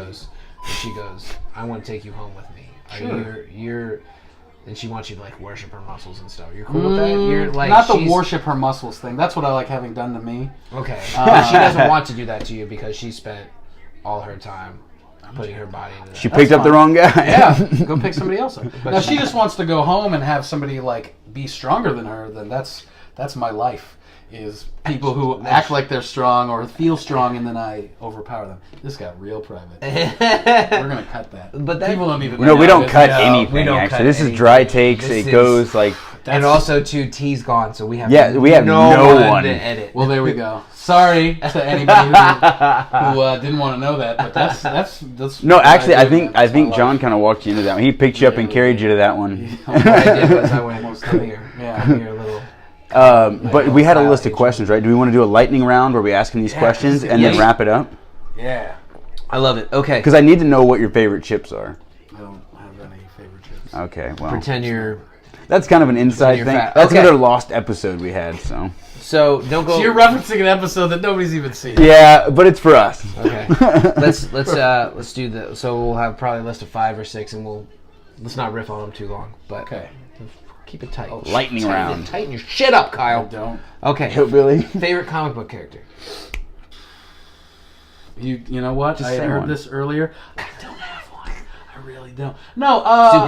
goes, I want to take you home with me. Sure. You're and she wants you to like worship her muscles and stuff. You're cool with that? You're like Not the she's- worship her muscles thing. That's what I like having done to me. Okay. But she doesn't want to do that to you because she spent all her time putting her body into that. She picked up the fine. wrong guy. Yeah, go pick somebody else up. Now, if she just wants to go home and have somebody like be stronger than her, then that's my life. Is people who act like they're strong or feel strong and then I overpower them. This got real private. We're gonna cut that. But that- people don't need to. No, know we don't this. cut No. anything. we don't actually, cut this is anything. dry takes. This It is- goes like And also, too, T's gone, so we have we have no one. to edit. Well, there we go. Sorry to anybody who didn't want to know that, but that's no. what Actually, I do, think man. I It's think my John life. kind of walked you into that one. He picked you up and carried you to that one. What I did was I went, come here. Yeah. Come here, little. But we had a list of questions, right? Do we want to do a lightning round where we ask him these questions and then yes. wrap it up? Yeah. I love it. Okay. Because I need to know what your favorite chips are. I don't have any favorite chips. Okay, well, Pretend you're. that's kind of an inside you're thing. fat. That's Okay. another lost episode we had. So Don't go. So you're referencing an episode that nobody's even seen. yeah, but it's for us. Okay. let's do the. So we'll have probably a list of 5 or 6, and let's not riff on them too long. But Okay. keep it tight. Lightning round. Tighten your shit up, I Kyle. don't. Okay. Hillbilly. Favorite comic book character. You know what? Just I say heard one. this earlier. I don't have one. I really don't. No. How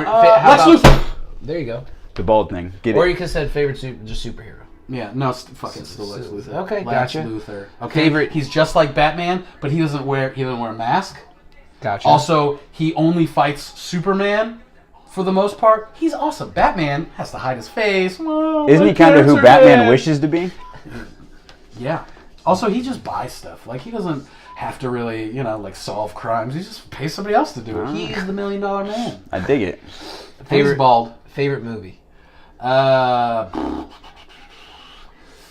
Lex about- Luthor. There you go. The bald thing. Get Or it? you could have said favorite just superhero. Yeah. No. Fuck it. Still Lex Luthor. Okay, Lex gotcha. Luthor. Okay. Favorite- He's just like Batman, but he doesn't wear a mask. Gotcha. Also, he only fights Superman. For the most part, he's awesome. Batman has to hide his face. Oh, Isn't my he kind of who cancer Batman man. wishes to be? Yeah. Also, he just buys stuff. Like, he doesn't have to really, like, solve crimes. He just pays somebody else to do it. He's the $1 million man. I dig it. He's bald. Favorite movie.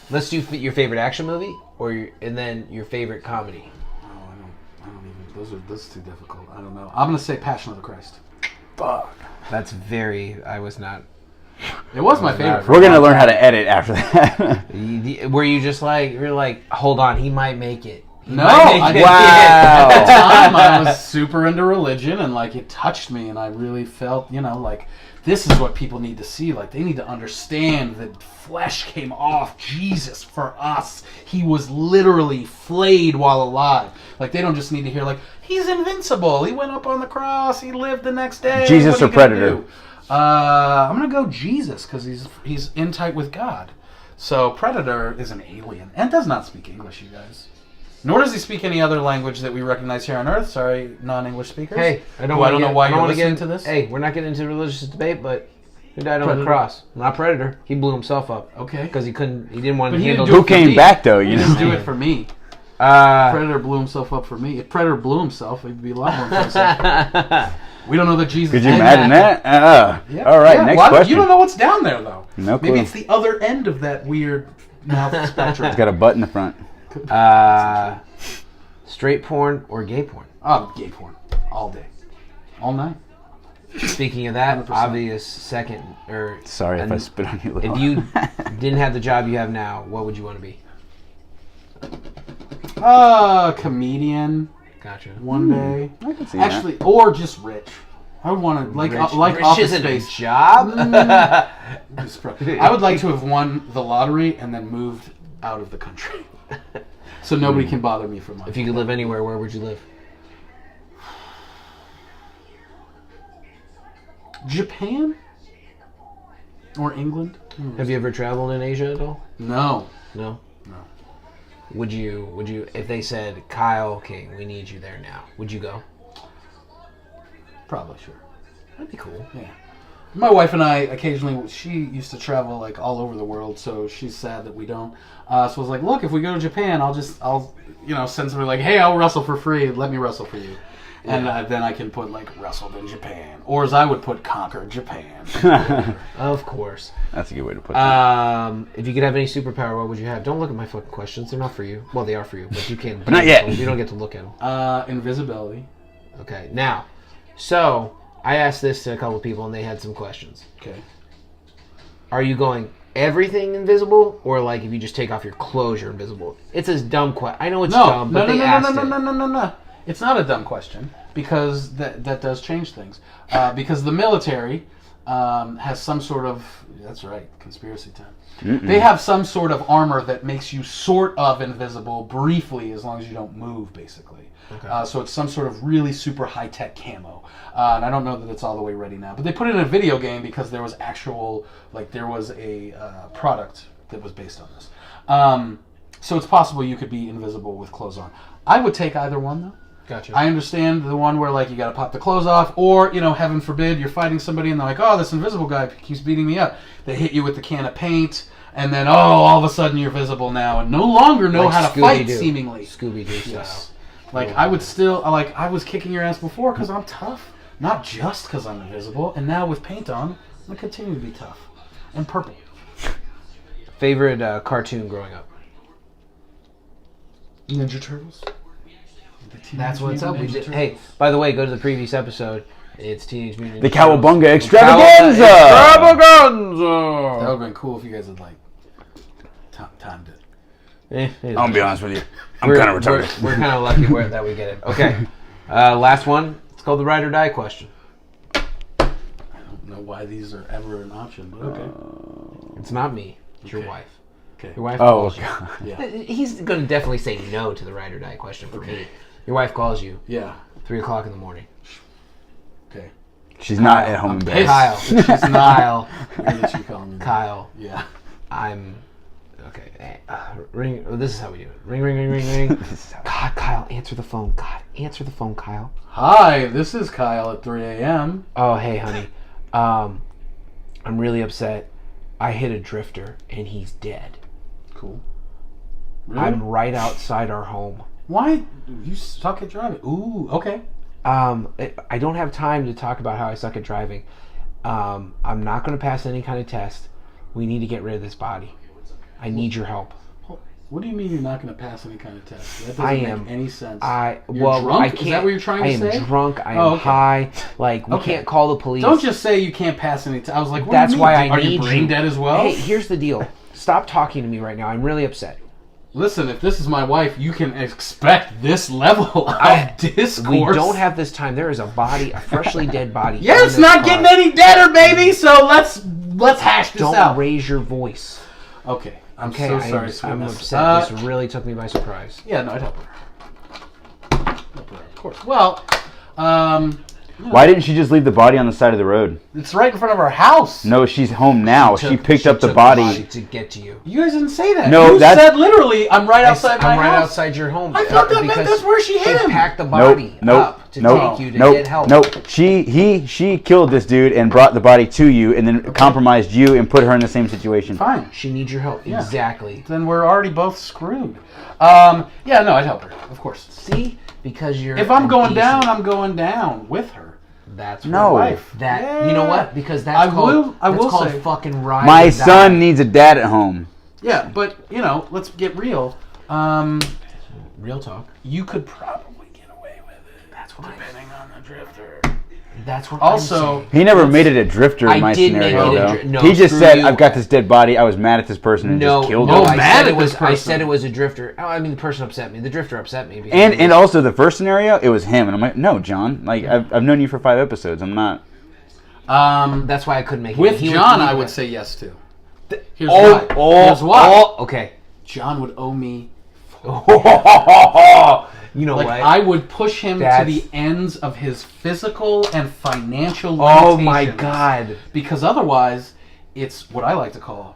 Let's do your favorite action movie, and then your favorite comedy. I don't even. Those are too difficult. I don't know. I'm gonna say Passion of the Christ. Fuck. That's very. I was not. It was my favorite. We're gonna learn how to edit after that. Were you just like you're like, hold on, he might make it. He No, might make I it. didn't. At the time, I was super into religion, and like it touched me, and I really felt, like this is what people need to see. Like they need to understand that flesh came off Jesus for us. He was literally flayed while alive. Like they don't just need to hear like he's invincible. He went up on the cross. He lived the next day. Jesus What are or you gonna Predator? do? I'm gonna go Jesus because he's in tight with God. So Predator is an alien and does not speak English, you guys. Nor does he speak any other language that we recognize here on Earth. Sorry, non-English speakers. Hey, I don't know why wanna you're get listening to this. Hey, we're not getting into religious debate, but He died on Predator. the cross. Not Predator. He blew himself up. Okay. Because he didn't want But to he handle didn't do Who it for came me. back though? He You didn't know. do it for me. Uh, Predator blew himself up for me. If Predator blew himself, it'd be a lot more impressive. We don't know that Jesus. Could you did imagine that? Yeah. All right, Yeah, next well, question. You don't know what's down there though. No Maybe clue. it's the other end of that weird mouth spectrum. It's got a butt in the front. straight porn or gay porn? Oh, gay porn all day, all night. Speaking of that, 100%. obvious second or Sorry if I spit on you. if you didn't have the job you have now, what would you want to be? Comedian Gotcha. one day. I can see Actually, or just rich. I would want to like Rich Office isn't Space. a job. I would like to have won the lottery and then moved out of the country, so nobody can bother me for money. If you could live anywhere, where would you live? Japan or England? Have you ever traveled in Asia at all? No. No. No. Would you if they said, Kyle King, we need you there now, would you go? Probably sure. That'd be cool. Yeah. My wife and I occasionally, she used to travel like all over the world, so she's sad that we don't. So I was like, look, if we go to Japan, I'll send somebody like, hey, I'll wrestle for free. Let me wrestle for you. And then I can put like wrestled in Japan, or as I would put conquered Japan. Of course. That's a good way to put it. If you could have any superpower, what would you have? Don't look at my fucking questions. They're not for you. Well, they are for you, but you can't. Not yet. You don't get to look at them. Invisibility. Okay. Now, so I asked this to a couple of people, and they had some questions. Okay. Are you going everything invisible, or like if you just take off your clothes, you're invisible? It's a dumb question. I know it's dumb, but they asked it. No. It's not a dumb question because that does change things. Because the military has some sort of, that's right, conspiracy time. They have some sort of armor that makes you sort of invisible briefly as long as you don't move, basically. Okay. So it's some sort of really super high-tech camo. And I don't know that it's all the way ready now. But they put it in a video game because there was a product that was based on this. So it's possible you could be invisible with clothes on. I would take either one, though. Gotcha. I understand the one where like you got to pop the clothes off, or heaven forbid, you're fighting somebody and they're like, oh, this invisible guy keeps beating me up. They hit you with the can of paint, and then all of a sudden you're visible now and no longer know Like how to fight. Scooby-Doo. Seemingly, Scooby-Doo style. yes. Like I would still I was kicking your ass before because I'm tough, not just because I'm invisible. And now with paint on, I'm gonna continue to be tough and purple. Favorite cartoon growing up? Ninja Turtles. That's what's up. Hey, by the way, go to the previous episode. It's Teenage Mutant The Ninja Turtles. Cowabunga Extravaganza! That Extravaganza! would have been cool if you guys had like timed it. I'm gonna be honest with you. I'm kind of retarded. We're kind of lucky that we get it. Okay. Last one. It's called the ride or die question. I don't know why these are ever an option, but okay. It's not me. It's your Okay. wife. Okay. Your wife Oh, calls you. God. Yeah. He's going to definitely say no to the ride or die question for me. Your wife calls you Yeah. 3 o'clock in the morning. Okay. She's not at home in pissed. bed. Kyle. She's not. Kyle. Weird that you call me that. Kyle. Yeah. I'm... Okay. Ring. Oh, this is how we do it. Ring, ring, ring, ring, ring. God, Kyle, answer the phone. God, answer the phone, Kyle. Hi, this is Kyle at 3 a.m. Oh, hey, honey. I'm really upset. I hit a drifter, and he's dead. Cool. Really? I'm right outside our home. Why? You suck at driving. Ooh, okay. I don't have time to talk about how I suck at driving. I'm not going to pass any kind of test. We need to get rid of this body. I need your help. What do you mean you're not going to pass any kind of test? That doesn't I make am. any sense. Well, drunk? I can't. Is that what you're trying to say? I am drunk. I am Oh, okay. high. Like, we Okay. can't call the police. Don't just say you can't pass any test. I was like, what That's do you why mean? I Are need you brain dead as well? Hey, here's the deal. Stop talking to me right now. I'm really upset. Listen, if this is my wife, you can expect this level of discourse. We don't have this time. There is a body, a freshly dead body. Yeah, in it's this not car. getting any deader, baby. So let's hash this Don't out. raise your voice. Okay, I'm Okay, so sorry. I'm sweetness. upset. This really took me by surprise. Yeah, no, I'd help her. Help her, of course. Well, Why didn't she just leave the body on the side of the road? It's right in front of our house. No, she's home now. She picked up the took body. to get to you. You guys didn't say that. No, you that's- said literally, I'm right outside my I'm right house. outside your home. I thought that meant because that's where she hit him. packed the Nope, body nope, up to nope, take you to nope, get help. nope. She killed this dude and brought the body to you, and then compromised you and put her in the same situation. Fine. She needs your help. Yeah. Exactly. Then we're already both screwed. Yeah, no, I'd help her, of course. See? Because you're. If I'm going decent. down, I'm going down with her. That's No. right. Wife. That you know what? Because that's I called. will that's called say- fucking ride. My or die. son needs a dad at home. Yeah, but let's get real. Real talk. You could probably get away with it. That's what. Depending on the drifter. That's what. Also, He never made it a drifter in I my did make scenario, it a though. dri- no, he just screw said, you. "I've got this dead body. I was mad at this person and No, just killed no, him." mad I said at it was. this I person. said it was a drifter. Oh, I mean, the person upset me. The drifter upset me. because And he was- and also the first scenario, it was him, and I'm like, "No, John. Like I've known you for 5 episodes. I'm not." that's why I couldn't make it. with He John, he I would say yes to. Here's Oh, why. oh, Here's why. oh, okay. John would owe me. You know Like what? I would push him to That's- the ends of his physical and financial Oh my limitations. God. Because otherwise, it's what I like to call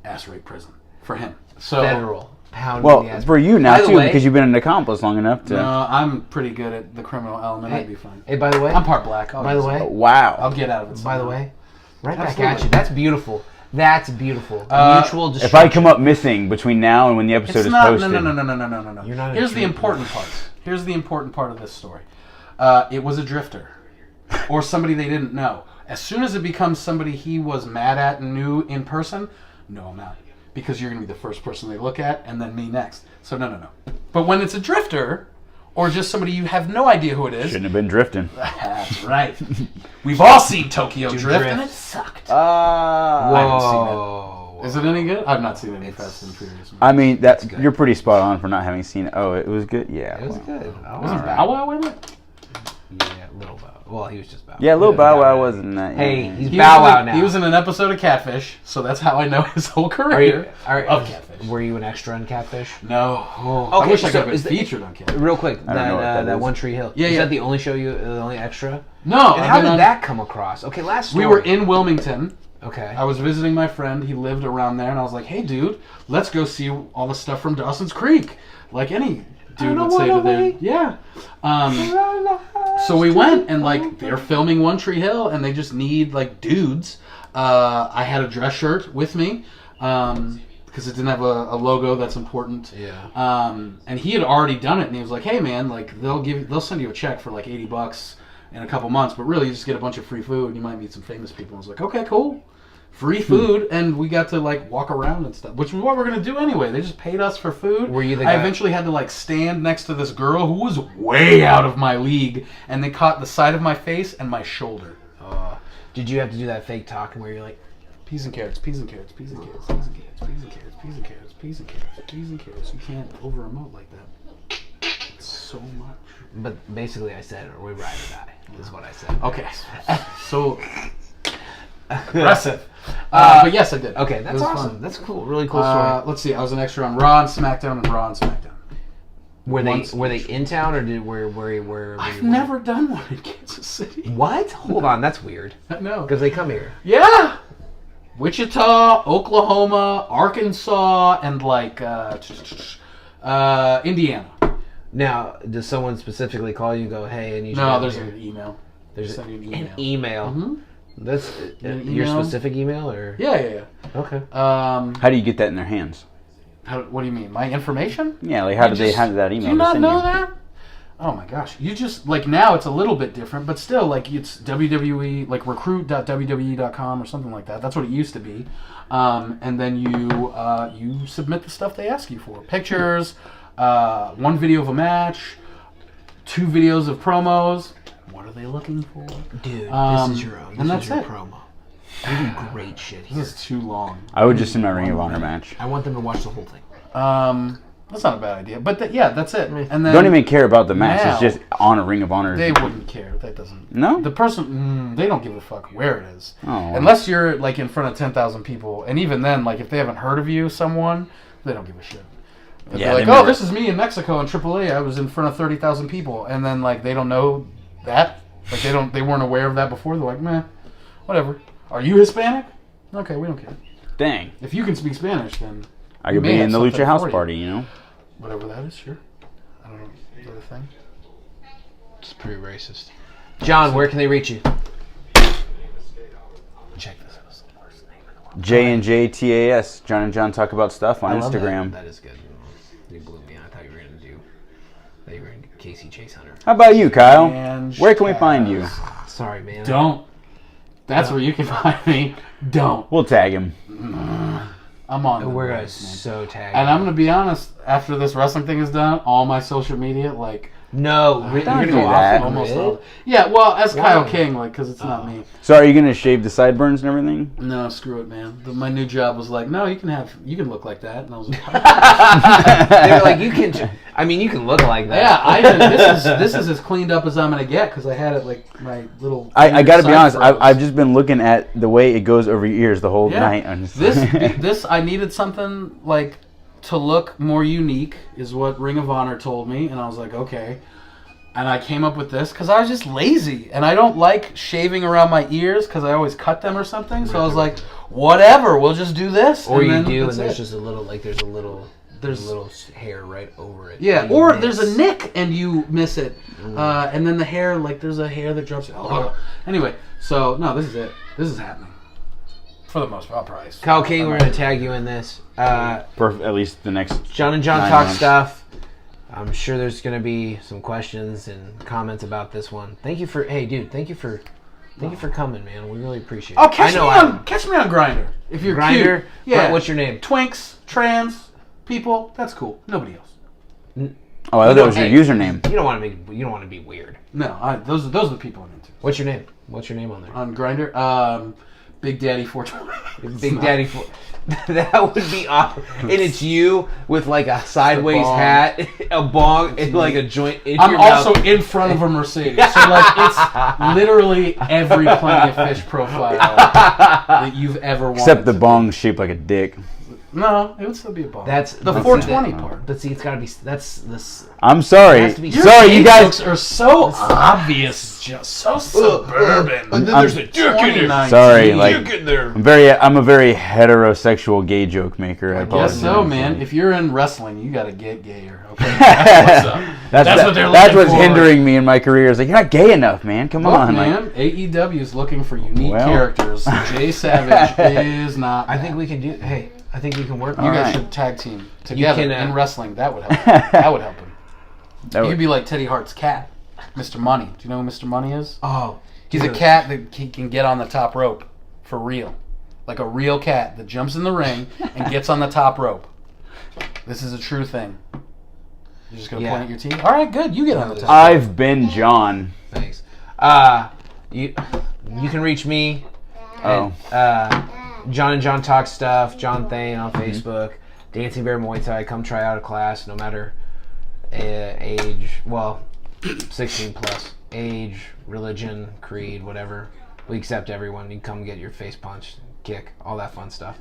ass rape prison for him. So Federal. Pound Well, in the ass. for you now By the too, way- because you've been an accomplice long enough to. no, I'm pretty good at the criminal element. I'd be fine. Hey, by the way. I'm part black. By the way. Wow. I'll get out of it. By the somehow. way. Right back Absolutely. at you. That's beautiful. That's beautiful. Mutual If destruction. I come up missing between now and when the episode It's is not. posted, No. You're not a Here's the trooper. important part. Here's the important part of this story. It was a drifter, or somebody they didn't know. As soon as it becomes somebody he was mad at and knew in person, no, I'm out. Because you're gonna be the first person they look at, and then me next. So no. But when it's a drifter, or just somebody you have no idea who it is, shouldn't have been drifting. that's right. We've all seen Tokyo Drift, and Drift. it sucked. Uh, I haven't seen Whoa. it. Is it any good? I've not seen any Fast and Furious. I mean, that good. you're pretty spot on for not having seen it. Oh, it was good. Yeah. It was wow. good. Wasn't Bow Wow in it? Yeah, little Bow. Well, he was just Bow. Yeah, Lil He Bow was Wow wasn't that. Hey, yeah. he's He Bow was Wow in- now. He was in an episode of Catfish, so that's how I know his whole career of Catfish. Were you an extra on Catfish? No. I Okay, wish I so could is have the- been featured on Catfish. Real quick, I don't know what that that is. One Tree Hill. Yeah, is yeah. that the only show you, the only extra? No. And I've how been did on- that come across? Okay, last story. We were in Wilmington. Okay. I was visiting my friend. He lived around there, and I was like, "Hey, dude, let's go see all the stuff from Dawson's Creek." Like any dude would say to their So we went, and like they're filming One Tree Hill, and they just need like dudes. I had a dress shirt with me because it didn't have a logo that's important. Yeah. And he had already done it, and he was like, "Hey, man, like they'll send you a check for like $80 in a couple months, but really you just get a bunch of free food, and you might meet some famous people." I was like, "Okay, cool." Free food, and we got to like walk around and stuff, which is what we're gonna do anyway. They just paid us for food. Were you the I guy- eventually had to like stand next to this girl who was way out of my league, and they caught the side of my face and my shoulder. Did you have to do that fake talking where you're like, Peas and carrots, peas and carrots, peas and carrots, peas and carrots, peas and carrots, peas and carrots, peas and carrots, peas and carrots. You can't over emote like that. It's so much. but basically I said, or we ride or die, is what I said. Okay, so aggressive. But yes, I did. Okay, It that's was awesome. fun. That's cool. Really cool story. Let's see. I was an extra on Raw and SmackDown and Raw and SmackDown. Were once they in town or were I've never done one in Kansas City. What? Hold on, that's weird. No. Because they come here. Yeah. Wichita, Oklahoma, Arkansas, and like Indiana. Now, does someone specifically call you and go, hey, I need you No, down there's here? an email. There's Send you an an email. email. Mhm. That's An your email. specific email or Yeah. okay. How do you get that in their hands? What do you mean? My information? Yeah, like how You did they just- have that email? Do you to not send know you? that? Oh my gosh! You just like now it's a little bit different, but still like it's WWE like recruit.wwe.com or something like that. That's what it used to be, and then you submit the stuff they ask you for: pictures, one video of a match, 2 videos of promos. What are they looking for? Dude, Um, this is your own. This and is that's your it. promo. You do great shit here. This is too long. I would just send my Ring of Honor match. I want them to watch the whole thing. That's not a bad idea, but yeah, that's it. And then Don't even care about the match. now- It's just on a Ring of Honor. They wouldn't care. That doesn't. No? The person, they don't give a fuck where it is. Oh. Unless you're like in front of 10,000 people, and even then, like if they haven't heard of you, someone, they don't give a shit. If Yeah, they're like, they oh, never- this is me in Mexico in AAA. I was in front of 30,000 people, and then like they don't know that Like they weren't aware of that before. They're like, meh, whatever. Are you Hispanic? Okay, we don't care. Dang. If you can speak Spanish, then I you could may be have in the something Lucha House for you. Party, you know? Whatever that is, sure. I don't know. Is that a thing? It's pretty racist. John, where can they reach you? Check this out. It's the worst name in the world. J&J TAS. John and John talk about stuff on I love Instagram. That is good. You blew me. I thought you were going to do. I thought you were going to do Casey Chase Hunter. How about you, Kyle? And Where can we find you? Sorry, man. Don't. That's where you can find me. Don't. We'll tag him. I'm on. the We're going to rise, man. so tag. And I'm gonna be honest. After this wrestling thing is done, all my social media, like No, you're Don't going to do go that. off almost the all. grid? Yeah, well, as Kyle Why? King, like, because it's not me. So are you going to shave the sideburns and everything? No, screw it, man. My new job was like, no, you can look like that, and I was like, They were like, you can. I mean, you can look like that. yeah, this is as cleaned up as I'm gonna get because I had it like my little. I got to be side honest. froze. I've just been looking at the way it goes over your ears the whole Yeah. night. I'm just This I needed something like to look more unique, is what Ring of Honor told me, and I was like, okay. And I came up with this because I was just lazy, and I don't like shaving around my ears because I always cut them or something. So I was like, whatever, we'll just do this. Or you then do, that's and there's it. just a little, like, there's a little hair right over it. Yeah, that you or miss. there's a nick and you miss it, and then the hair, like there's a hair that drops. Anyway, so no, this is it. This is happening for the most part. I'll probably. Kyle King, we're gonna tag you in this. Perfect. At least the next. John and John 9 talk months. stuff. I'm sure there's gonna be some questions and comments about this one. Thank you for, hey, dude, thank you for coming, man. We really appreciate it. Oh, catch me I'm on Grinder if you're Grinder. cute. Yeah, What's your name? Twinks, trans people. That's cool. Nobody else. Oh, I thought that was your username. You don't want to be weird. No, those are the people I'm into. What's your name? What's your name on there? On Grinder, Big Daddy 420. Big Daddy. That would be awesome. And it's you with like a sideways bong. hat, a bong, and like a joint in I'm your also mouth. in front of a Mercedes, so like it's literally every Plenty of Fish profile that you've ever wanted. Except the to bong's shaped like a dick. be. No, it would still be a bong. That's the but 420 see, part. But see, it's gotta be. That's this. I'm sorry. has to be- Sorry, you guys. jokes are so obvious, just so suburban. And then there's a dick in there. 2019. Sorry, like Dick in there. I'm a very heterosexual gay joke maker. I Guess apologize. so, man. If you're in wrestling, you gotta get gayer. Okay, that's what's up. That's what they're That's looking what's for. hindering me in my career. Is like, you're not gay enough, man. Come Look, on, man. AEW is looking for unique Well. characters. Jay Savage is not. I think we can do. Hey, I think we can work. You All guys right. should tag team together can, in wrestling. That would help. That would help him. That He'd would- be like Teddy Hart's cat, Mr. Money. Do you know who Mr. Money is? Oh, He's a cat that he can get on the top rope for real. Like a real cat that jumps in the ring and gets on the top rope. This is a true thing. You're just going to Yeah. point at your team? All right, good. You get on the top. I've been John. Thanks. You can reach me. Oh. John and John Talk Stuff, John Thane on Facebook, Dancing Bear Muay Thai. Come try out a class, no matter age. Well, 16 plus. Age, religion, creed, whatever. We accept everyone. You can come get your face punched, kick, all that fun stuff.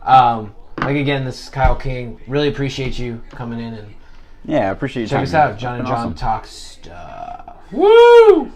Like again, this is Kyle King. Really appreciate you coming in and Yeah, I appreciate you. check us talking. out. John and It's John been awesome. Talk Stuff. Woo!